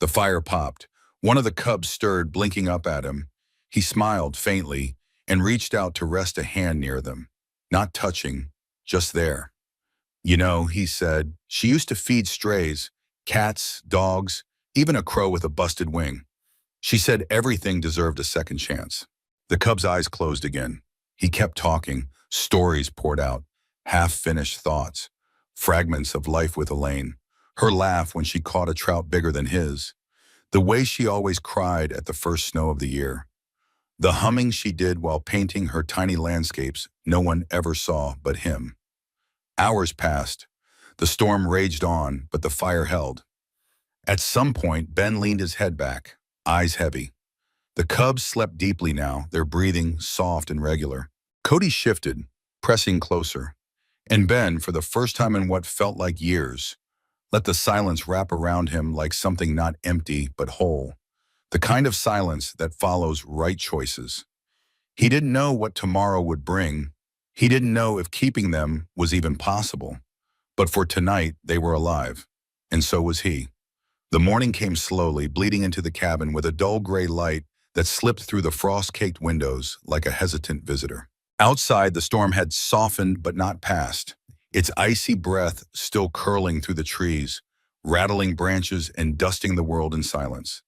The fire popped. One of the cubs stirred, blinking up at him. He smiled faintly and reached out to rest a hand near them. Not touching, just there. "You know," he said, "she used to feed strays, cats, dogs, even a crow with a busted wing. She said everything deserved a second chance." The cub's eyes closed again. He kept talking, stories poured out, half-finished thoughts, fragments of life with Elaine, her laugh when she caught a trout bigger than his, the way she always cried at the first snow of the year, the humming she did while painting her tiny landscapes no one ever saw but him. Hours passed. The storm raged on, but the fire held. At some point, Ben leaned his head back, eyes heavy. The cubs slept deeply now, their breathing soft and regular. Cody shifted, pressing closer. And Ben, for the first time in what felt like years, let the silence wrap around him like something not empty but whole. The kind of silence that follows right choices. He didn't know what tomorrow would bring. He didn't know if keeping them was even possible. But for tonight, they were alive. And so was he. The morning came slowly, bleeding into the cabin with a dull gray light that slipped through the frost-caked windows like a hesitant visitor. Outside, the storm had softened but not passed, its icy breath still curling through the trees, rattling branches and dusting the world in silence.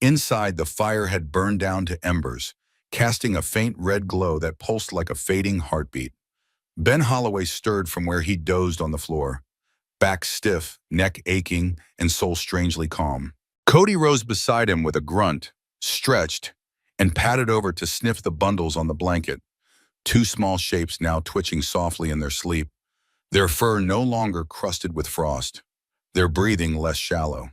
Inside, the fire had burned down to embers, casting a faint red glow that pulsed like a fading heartbeat. Ben Holloway stirred from where he dozed on the floor. back stiff, neck aching, and soul strangely calm. Cody rose beside him with a grunt, stretched, and padded over to sniff the bundles on the blanket, two small shapes now twitching softly in their sleep, their fur no longer crusted with frost, their breathing less shallow.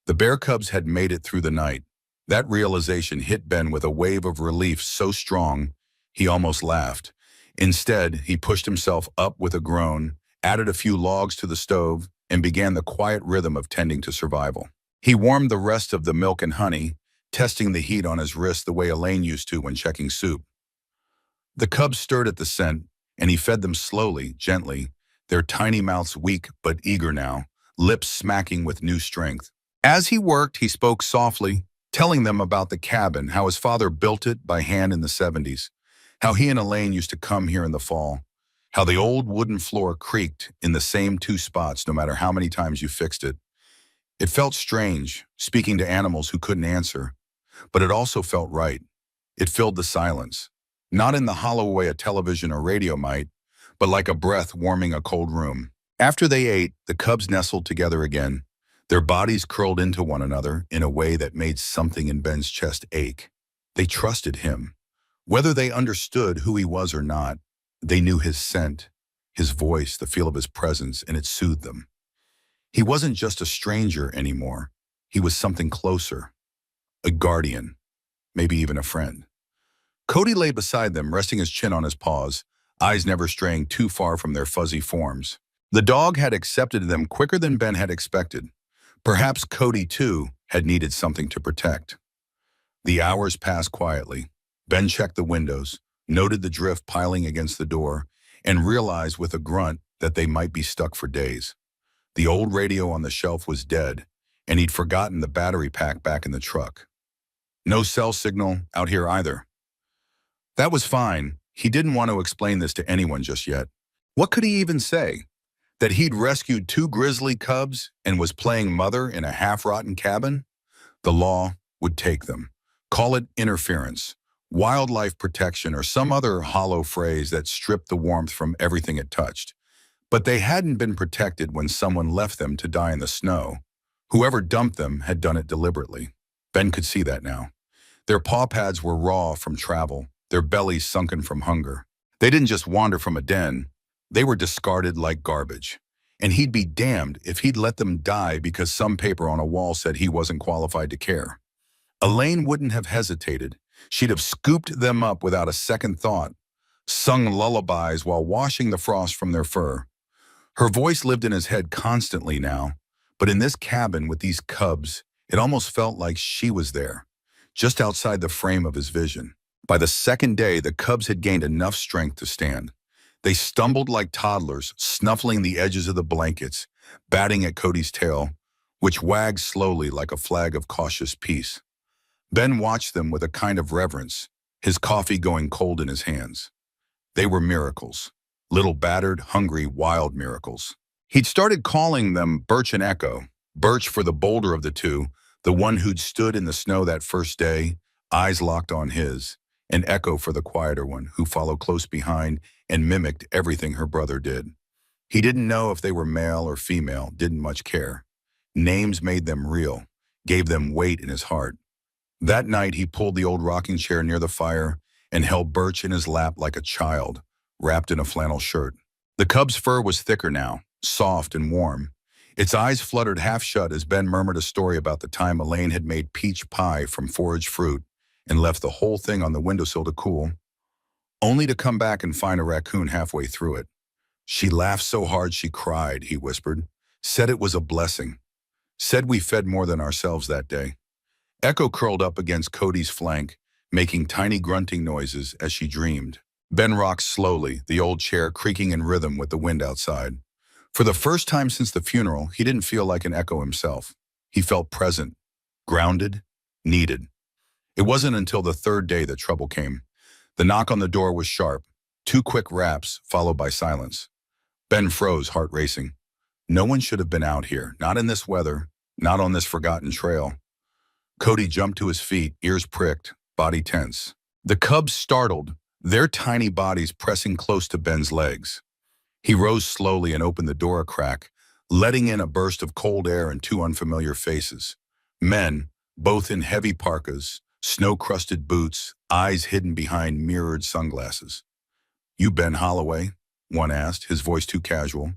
The bear cubs had made it through the night. That realization hit Ben with a wave of relief so strong he almost laughed. Instead, he pushed himself up with a groan, added a few logs to the stove, and began the quiet rhythm of tending to survival. He warmed the rest of the milk and honey, testing the heat on his wrist the way Elaine used to when checking soup. The cubs stirred at the scent, and he fed them slowly, gently, their tiny mouths weak but eager now, lips smacking with new strength. As he worked, he spoke softly, telling them about the cabin, how his father built it by hand in the 70s, how he and Elaine used to come here in the fall, how the old wooden floor creaked in the same two spots no matter how many times you fixed it. It felt strange, speaking to animals who couldn't answer, but it also felt right. It filled the silence, not in the hollow way a television or radio might, but like a breath warming a cold room. After they ate, the cubs nestled together again, their bodies curled into one another in a way that made something in Ben's chest ache. They trusted him. Whether they understood who he was or not, they knew his scent, his voice, the feel of his presence, and it soothed them. He wasn't just a stranger anymore. He was something closer, a guardian, maybe even a friend. Cody lay beside them, resting his chin on his paws, eyes never straying too far from their fuzzy forms. The dog had accepted them quicker than Ben had expected. Perhaps Cody, too, had needed something to protect. The hours passed quietly. Ben checked the windows, noted the drift piling against the door, and realized with a grunt that they might be stuck for days. The old radio on the shelf was dead, and he'd forgotten the battery pack back in the truck. No cell signal out here either. That was fine. He didn't want to explain this to anyone just yet. What could he even say? That he'd rescued two grizzly cubs and was playing mother in a half-rotten cabin? The law would take them. Call it interference, wildlife protection, or some other hollow phrase that stripped the warmth from everything it touched. But they hadn't been protected when someone left them to die in the snow. Whoever dumped them had done it deliberately. Ben could see that now. Their paw pads were raw from travel, their bellies sunken from hunger. They didn't just wander from a den. They were discarded like garbage. And he'd be damned if he'd let them die because some paper on a wall said he wasn't qualified to care. Elaine wouldn't have hesitated. She'd have scooped them up without a second thought, sung lullabies while washing the frost from their fur. Her voice lived in his head constantly now, but in this cabin with these cubs, it almost felt like she was there, just outside the frame of his vision. By the second day, the cubs had gained enough strength to stand. They stumbled like toddlers, snuffling the edges of the blankets, batting at Cody's tail, which wagged slowly like a flag of cautious peace. Ben watched them with a kind of reverence, his coffee going cold in his hands. They were miracles, little battered, hungry, wild miracles. He'd started calling them Birch and Echo, Birch for the bolder of the two, the one who'd stood in the snow that first day, eyes locked on his, and Echo for the quieter one, who followed close behind and mimicked everything her brother did. He didn't know if they were male or female, didn't much care. Names made them real, gave them weight in his heart. That night, he pulled the old rocking chair near the fire and held Birch in his lap like a child, wrapped in a flannel shirt. The cub's fur was thicker now, soft and warm. Its eyes fluttered half shut as Ben murmured a story about the time Elaine had made peach pie from foraged fruit and left the whole thing on the windowsill to cool, only to come back and find a raccoon halfway through it. She laughed so hard she cried, he whispered, said it was a blessing, said we fed more than ourselves that day. Echo curled up against Cody's flank, making tiny grunting noises as she dreamed. Ben rocked slowly, the old chair creaking in rhythm with the wind outside. For the first time since the funeral, he didn't feel like an Echo himself. He felt present, grounded, needed. It wasn't until the third day that trouble came. The knock on the door was sharp, 2 quick raps followed by silence. Ben froze, heart racing. No one should have been out here, not in this weather, not on this forgotten trail. Cody jumped to his feet, ears pricked, body tense. The cubs startled, their tiny bodies pressing close to Ben's legs. He rose slowly and opened the door a crack, letting in a burst of cold air and two unfamiliar faces. Men, both in heavy parkas, snow-crusted boots, eyes hidden behind mirrored sunglasses. "You Ben Holloway?" one asked, his voice too casual.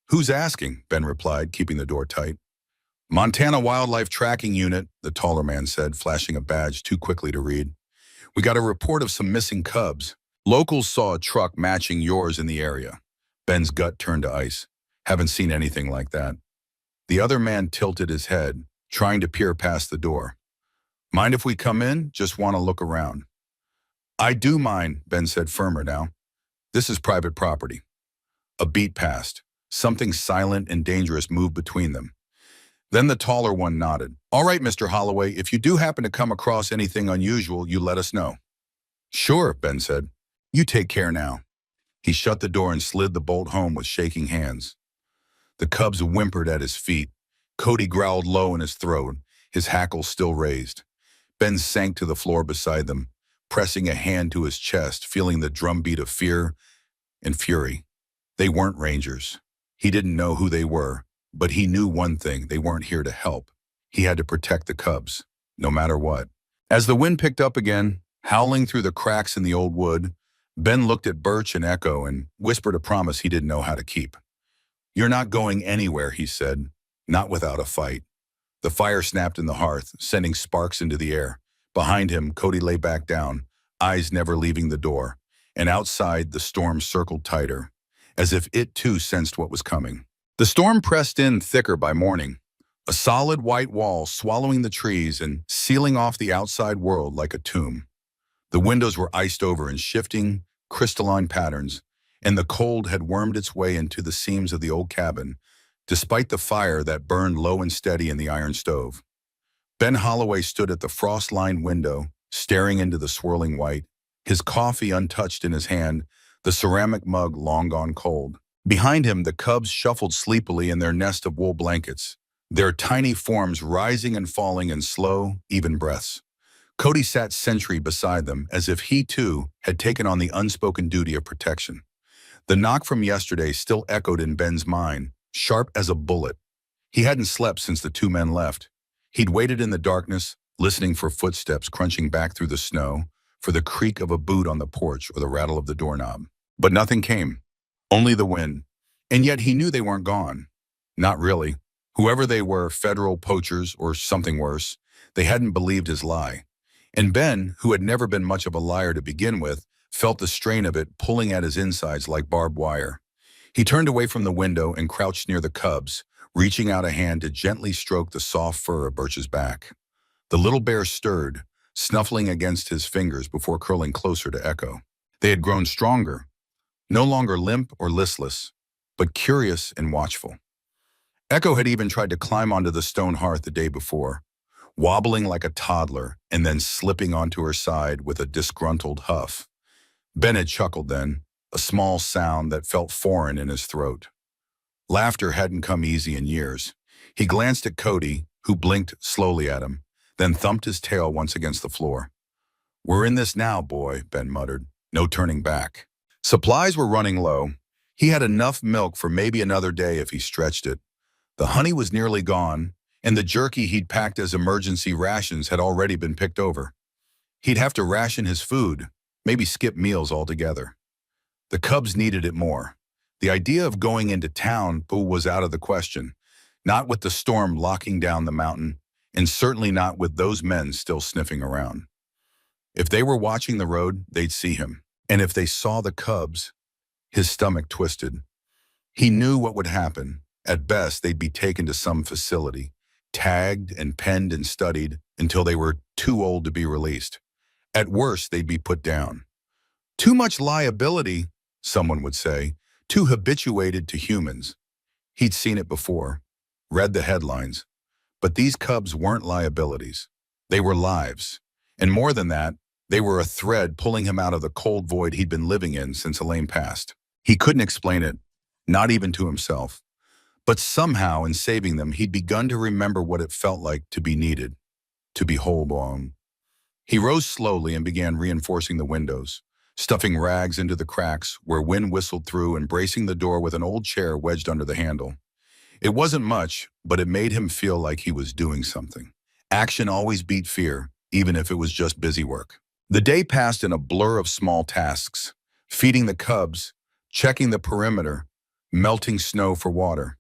"Who's asking?" Ben replied, keeping the door tight. "Montana Wildlife Tracking Unit," the taller man said, flashing a badge too quickly to read. "We got a report of some missing cubs. Locals saw a truck matching yours in the area." Ben's gut turned to ice. "Haven't seen anything like that." The other man tilted his head, trying to peer past the door. "Mind if we come in? Just want to look around." "I do mind," Ben said, firmer now. "This is private property." A beat passed. Something silent and dangerous moved between them. Then the taller one nodded. "All right, Mr. Holloway, if you do happen to come across anything unusual, you let us know." "Sure," Ben said. "You take care now." He shut the door and slid the bolt home with shaking hands. The cubs whimpered at his feet. Cody growled low in his throat, his hackles still raised. Ben sank to the floor beside them, pressing a hand to his chest, feeling the drumbeat of fear and fury. They weren't rangers. He didn't know who they were, but he knew one thing: they weren't here to help. He had to protect the cubs, no matter what. As the wind picked up again, howling through the cracks in the old wood, Ben looked at Birch and Echo and whispered a promise he didn't know how to keep. "You're not going anywhere," he said, "not without a fight." The fire snapped in the hearth, sending sparks into the air. Behind him, Cody lay back down, eyes never leaving the door, and outside the storm circled tighter, as if it too sensed what was coming. The storm pressed in thicker by morning, a solid white wall swallowing the trees and sealing off the outside world like a tomb. The windows were iced over in shifting, crystalline patterns, and the cold had wormed its way into the seams of the old cabin, despite the fire that burned low and steady in the iron stove. Ben Holloway stood at the frost-lined window, staring into the swirling white, his coffee untouched in his hand, the ceramic mug long gone cold. Behind him, the cubs shuffled sleepily in their nest of wool blankets, their tiny forms rising and falling in slow, even breaths. Cody sat sentry beside them, as if he, too, had taken on the unspoken duty of protection. The knock from yesterday still echoed in Ben's mind, sharp as a bullet. He hadn't slept since the two men left. He'd waited in the darkness, listening for footsteps crunching back through the snow, for the creak of a boot on the porch or the rattle of the doorknob. But nothing came, only the wind. And yet he knew they weren't gone. Not really. Whoever they were, federal poachers or something worse, they hadn't believed his lie. And Ben, who had never been much of a liar to begin with, felt the strain of it pulling at his insides like barbed wire. He turned away from the window and crouched near the cubs, reaching out a hand to gently stroke the soft fur of Birch's back. The little bear stirred, snuffling against his fingers before curling closer to Echo. They had grown stronger, no longer limp or listless, but curious and watchful. Echo had even tried to climb onto the stone hearth the day before, wobbling like a toddler and then slipping onto her side with a disgruntled huff. Ben had chuckled then, a small sound that felt foreign in his throat. Laughter hadn't come easy in years. He glanced at Cody, who blinked slowly at him, then thumped his tail once against the floor. "We're in this now, boy," Ben muttered. "No turning back." Supplies were running low. He had enough milk for maybe another day if he stretched it. The honey was nearly gone, and the jerky he'd packed as emergency rations had already been picked over. He'd have to ration his food, maybe skip meals altogether. The cubs needed it more. The idea of going into town was out of the question, not with the storm locking down the mountain, and certainly not with those men still sniffing around. If they were watching the road, they'd see him. And if they saw the cubs, his stomach twisted. He knew what would happen. At best, they'd be taken to some facility, tagged and penned and studied until they were too old to be released. At worst, they'd be put down. Too much liability, someone would say, too habituated to humans. He'd seen it before, read the headlines. But these cubs weren't liabilities. They were lives. And more than that, they were a thread pulling him out of the cold void he'd been living in since Elaine passed. He couldn't explain it, not even to himself. But somehow, in saving them, he'd begun to remember what it felt like to be needed, to be whole-blown. He rose slowly and began reinforcing the windows, stuffing rags into the cracks where wind whistled through and bracing the door with an old chair wedged under the handle. It wasn't much, but it made him feel like he was doing something. Action always beat fear, even if it was just busy work. The day passed in a blur of small tasks: feeding the cubs, checking the perimeter, melting snow for water.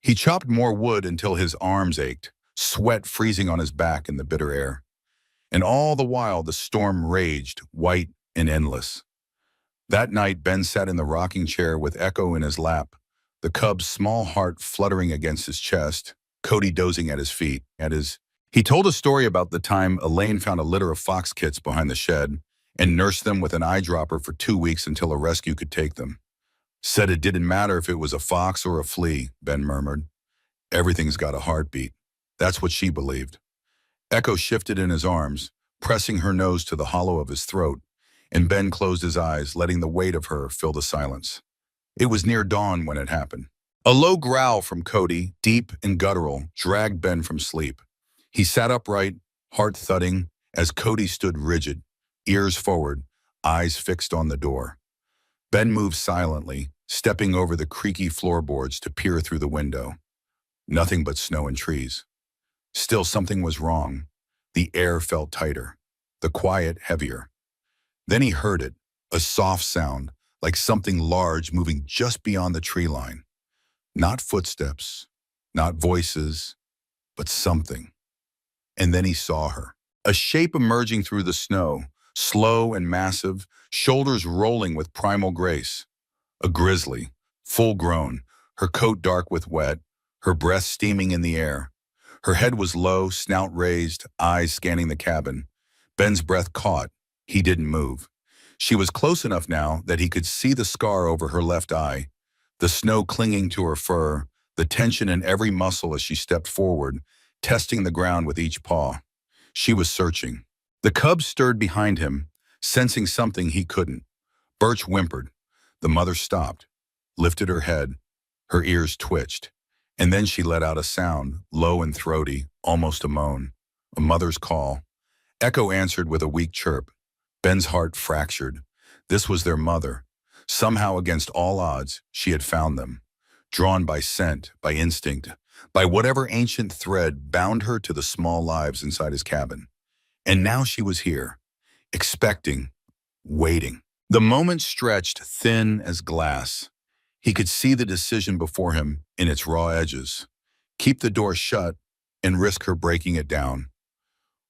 He chopped more wood until his arms ached, sweat freezing on his back in the bitter air. And all the while, the storm raged, white and endless. That night, Ben sat in the rocking chair with Echo in his lap, the cub's small heart fluttering against his chest, Cody dozing at his feet. He told a story about the time Elaine found a litter of fox kits behind the shed and nursed them with an eyedropper for 2 weeks until a rescue could take them. Said it didn't matter if it was a fox or a flea, Ben murmured. Everything's got a heartbeat. That's what she believed. Echo shifted in his arms, pressing her nose to the hollow of his throat, and Ben closed his eyes, letting the weight of her fill the silence. It was near dawn when it happened. A low growl from Cody, deep and guttural, dragged Ben from sleep. He sat upright, heart thudding, as Cody stood rigid, ears forward, eyes fixed on the door. Ben moved silently, stepping over the creaky floorboards to peer through the window. Nothing but snow and trees. Still, something was wrong. The air felt tighter, the quiet heavier. Then he heard it, a soft sound, like something large moving just beyond the tree line. Not footsteps, not voices, but something. And then he saw her, a shape emerging through the snow, slow and massive, shoulders rolling with primal grace. A grizzly, full-grown, her coat dark with wet, her breath steaming in the air. Her head was low, snout raised, eyes scanning the cabin. Ben's breath caught. He didn't move. She was close enough now that he could see the scar over her left eye, the snow clinging to her fur, the tension in every muscle as she stepped forward, testing the ground with each paw. She was searching. The cubs stirred behind him, sensing something he couldn't. Birch whimpered. The mother stopped, lifted her head. Her ears twitched. And then she let out a sound, low and throaty, almost a moan. A mother's call. Echo answered with a weak chirp. Ben's heart fractured. This was their mother. Somehow, against all odds, she had found them. Drawn by scent, by instinct, by whatever ancient thread bound her to the small lives inside his cabin. And now she was here, expecting, waiting. The moment stretched thin as glass. He could see the decision before him in its raw edges. Keep the door shut and risk her breaking it down.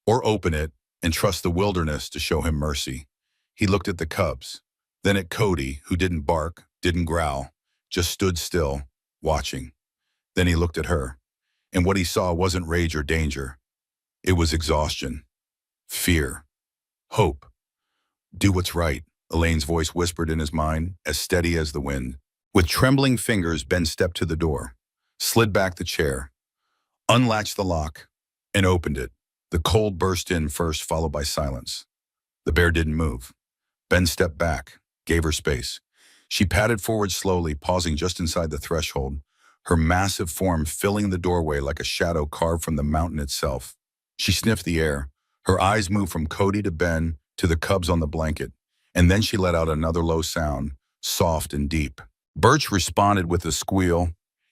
Or open it and trust the wilderness to show him mercy. He looked at the cubs, then at Cody, who didn't bark, didn't growl, just stood still, watching. Then he looked at her, and what he saw wasn't rage or danger. It was exhaustion, fear, hope. Do what's right, Elaine's voice whispered in his mind, as steady as the wind. With trembling fingers, Ben stepped to the door, slid back the chair, unlatched the lock, and opened it. The cold burst in first, followed by silence. The bear didn't move. Ben stepped back, gave her space. She padded forward slowly, pausing just inside the threshold, her massive form filling the doorway like a shadow carved from the mountain itself. She sniffed the air. Her eyes moved from Cody to Ben to the cubs on the blanket, and then she let out another low sound, soft and deep. Birch responded with a squeal,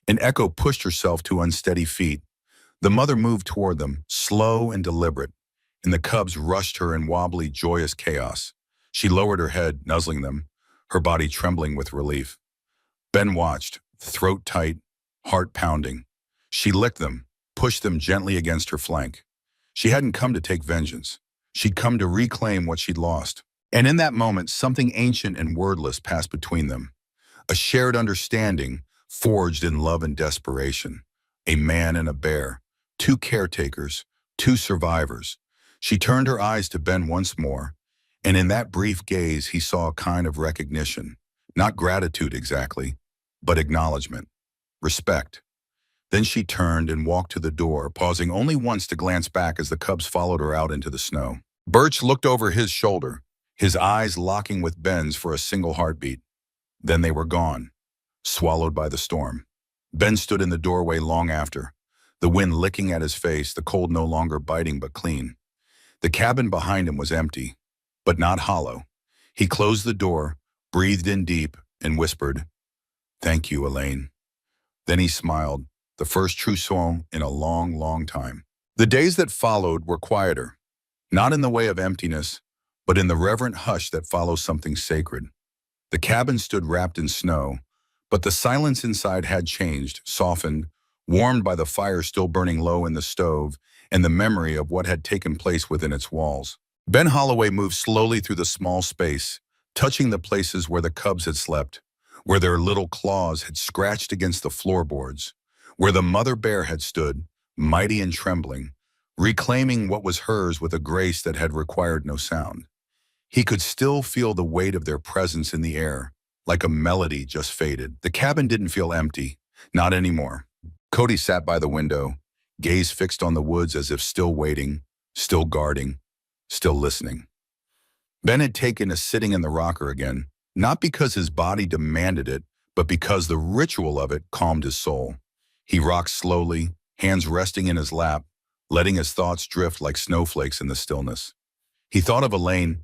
and Echo pushed herself to unsteady feet. The mother moved toward them, slow and deliberate, and the cubs rushed her in wobbly, joyous chaos. She lowered her head, nuzzling them, her body trembling with relief. Ben watched, throat tight, heart pounding. She licked them, pushed them gently against her flank. She hadn't come to take vengeance. She'd come to reclaim what she'd lost. And in that moment, something ancient and wordless passed between them. A shared understanding, forged in love and desperation. A man and a bear. Two caretakers, two survivors. She turned her eyes to Ben once more, and in that brief gaze he saw a kind of recognition. Not gratitude exactly, but acknowledgement. Respect. Then she turned and walked to the door, pausing only once to glance back as the cubs followed her out into the snow. Birch looked over his shoulder, his eyes locking with Ben's for a single heartbeat. Then they were gone, swallowed by the storm. Ben stood in the doorway long after, the wind licking at his face, the cold no longer biting but clean. The cabin behind him was empty, but not hollow. He closed the door, breathed in deep, and whispered, "Thank you, Elaine." Then he smiled, the first trousseau in a long, long time. The days that followed were quieter, not in the way of emptiness, but in the reverent hush that follows something sacred. The cabin stood wrapped in snow, but the silence inside had changed, softened, warmed by the fire still burning low in the stove and the memory of what had taken place within its walls. Ben Holloway moved slowly through the small space, touching the places where the cubs had slept, where their little claws had scratched against the floorboards, where the mother bear had stood, mighty and trembling, reclaiming what was hers with a grace that had required no sound. He could still feel the weight of their presence in the air, like a melody just faded. The cabin didn't feel empty, not anymore. Cody sat by the window, gaze fixed on the woods as if still waiting, still guarding, still listening. Ben had taken a sitting in the rocker again, not because his body demanded it, but because the ritual of it calmed his soul. He rocked slowly, hands resting in his lap, letting his thoughts drift like snowflakes in the stillness. He thought of Elaine,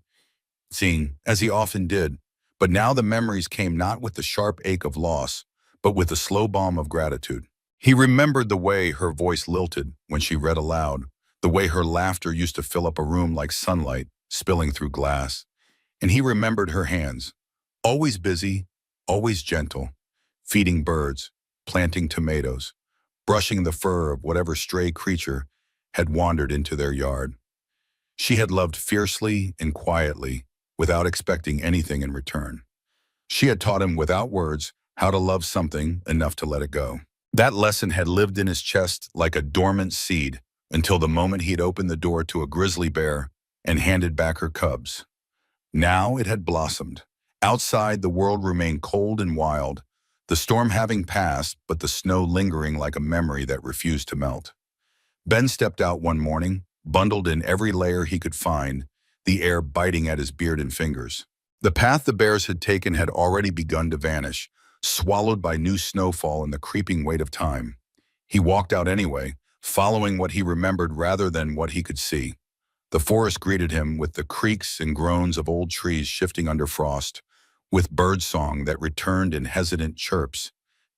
seeing, as he often did, but now the memories came not with the sharp ache of loss, but with the slow balm of gratitude. He remembered the way her voice lilted when she read aloud, the way her laughter used to fill up a room like sunlight spilling through glass. And he remembered her hands, always busy, always gentle, feeding birds, planting tomatoes, brushing the fur of whatever stray creature had wandered into their yard. She had loved fiercely and quietly, without expecting anything in return. She had taught him without words how to love something enough to let it go. That lesson had lived in his chest like a dormant seed until the moment he had opened the door to a grizzly bear and handed back her cubs. Now it had blossomed. Outside, the world remained cold and wild, the storm having passed, but the snow lingering like a memory that refused to melt. Ben stepped out one morning, bundled in every layer he could find, the air biting at his beard and fingers. The path the bears had taken had already begun to vanish, swallowed by new snowfall and the creeping weight of time. He walked out anyway, following what he remembered rather than what he could see. The forest greeted him with the creaks and groans of old trees shifting under frost, with birdsong that returned in hesitant chirps,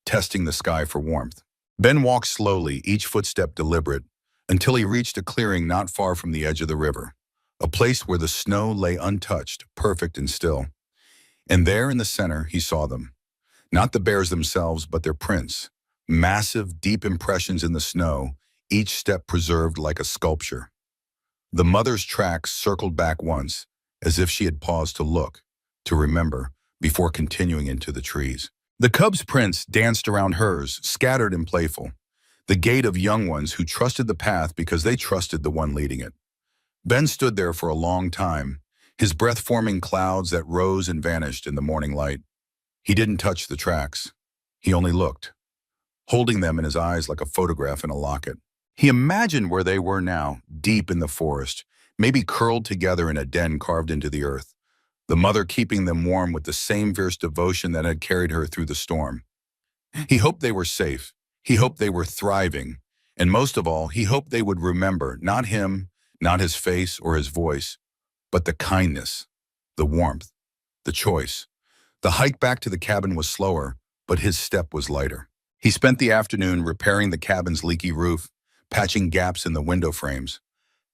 testing the sky for warmth. Ben walked slowly, each footstep deliberate, until he reached a clearing not far from the edge of the river, a place where the snow lay untouched, perfect and still. And there in the center, he saw them. Not the bears themselves, but their prints, massive, deep impressions in the snow, each step preserved like a sculpture. The mother's tracks circled back once, as if she had paused to look, to remember, before continuing into the trees. The cub's prints danced around hers, scattered and playful, the gait of young ones who trusted the path because they trusted the one leading it. Ben stood there for a long time, his breath forming clouds that rose and vanished in the morning light. He didn't touch the tracks. He only looked, holding them in his eyes like a photograph in a locket. He imagined where they were now, deep in the forest, maybe curled together in a den carved into the earth, the mother keeping them warm with the same fierce devotion that had carried her through the storm. He hoped they were safe. He hoped they were thriving. And most of all, he hoped they would remember, not him, not his face or his voice, but the kindness, the warmth, the choice. The hike back to the cabin was slower, but his step was lighter. He spent the afternoon repairing the cabin's leaky roof, patching gaps in the window frames,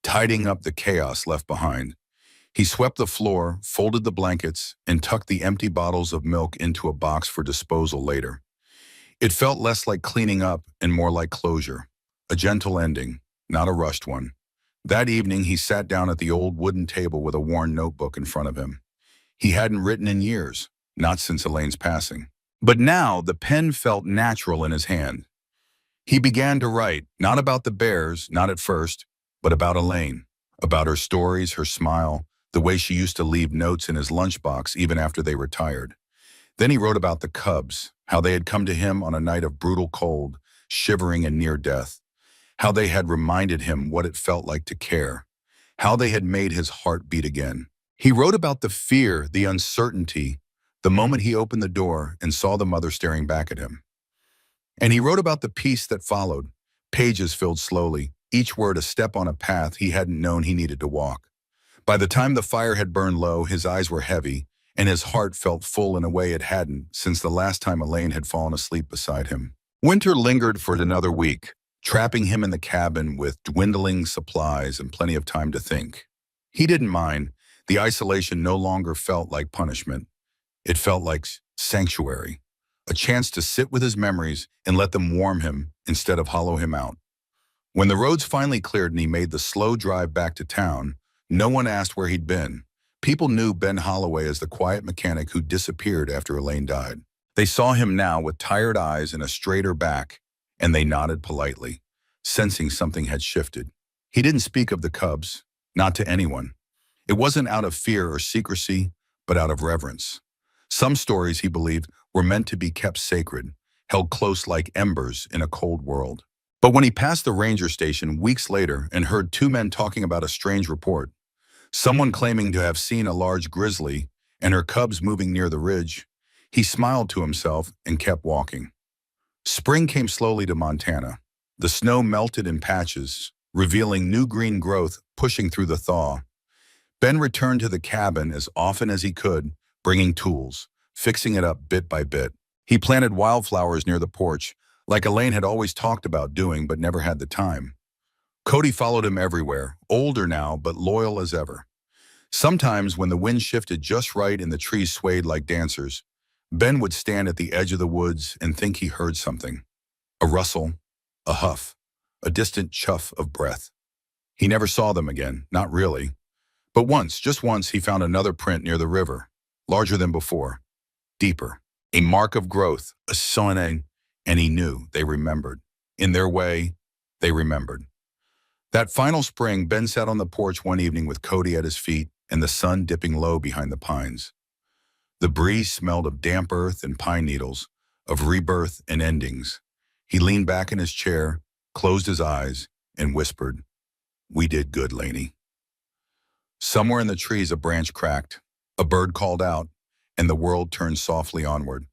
tidying up the chaos left behind. He swept the floor, folded the blankets, and tucked the empty bottles of milk into a box for disposal later. It felt less like cleaning up and more like closure, a gentle ending, not a rushed one. That evening, he sat down at the old wooden table with a worn notebook in front of him. He hadn't written in years, not since Elaine's passing. But now the pen felt natural in his hand. He began to write, not about the bears, not at first, but about Elaine, about her stories, her smile, the way she used to leave notes in his lunchbox even after they were tired. Then he wrote about the cubs, how they had come to him on a night of brutal cold, shivering and near death, how they had reminded him what it felt like to care, how they had made his heart beat again. He wrote about the fear, the uncertainty, the moment he opened the door and saw the mother staring back at him. And he wrote about the peace that followed, pages filled slowly, each word a step on a path he hadn't known he needed to walk. By the time the fire had burned low, his eyes were heavy, and his heart felt full in a way it hadn't since the last time Elaine had fallen asleep beside him. Winter lingered for another week, trapping him in the cabin with dwindling supplies and plenty of time to think. He didn't mind. The isolation no longer felt like punishment. It felt like sanctuary, a chance to sit with his memories and let them warm him instead of hollow him out. When the roads finally cleared and he made the slow drive back to town, no one asked where he'd been. People knew Ben Holloway as the quiet mechanic who disappeared after Elaine died. They saw him now with tired eyes and a straighter back, and they nodded politely, sensing something had shifted. He didn't speak of the Cubs, not to anyone. It wasn't out of fear or secrecy, but out of reverence. Some stories, he believed, were meant to be kept sacred, held close like embers in a cold world. But when he passed the ranger station weeks later and heard two men talking about a strange report, someone claiming to have seen a large grizzly and her cubs moving near the ridge, he smiled to himself and kept walking. Spring came slowly to Montana. The snow melted in patches, revealing new green growth pushing through the thaw. Ben returned to the cabin as often as he could, bringing tools, fixing it up bit by bit. He planted wildflowers near the porch, like Elaine had always talked about doing but never had the time. Cody followed him everywhere, older now but loyal as ever. Sometimes when the wind shifted just right and the trees swayed like dancers, Ben would stand at the edge of the woods and think he heard something. A rustle, a huff, a distant chuff of breath. He never saw them again, not really. But once, just once, he found another print near the river, larger than before, deeper. A mark of growth, a sign, and he knew they remembered. In their way, they remembered. That final spring, Ben sat on the porch one evening with Cody at his feet and the sun dipping low behind the pines. The breeze smelled of damp earth and pine needles, of rebirth and endings. He leaned back in his chair, closed his eyes, and whispered, "We did good, Laney." Somewhere in the trees a branch cracked, a bird called out, and the world turned softly onward.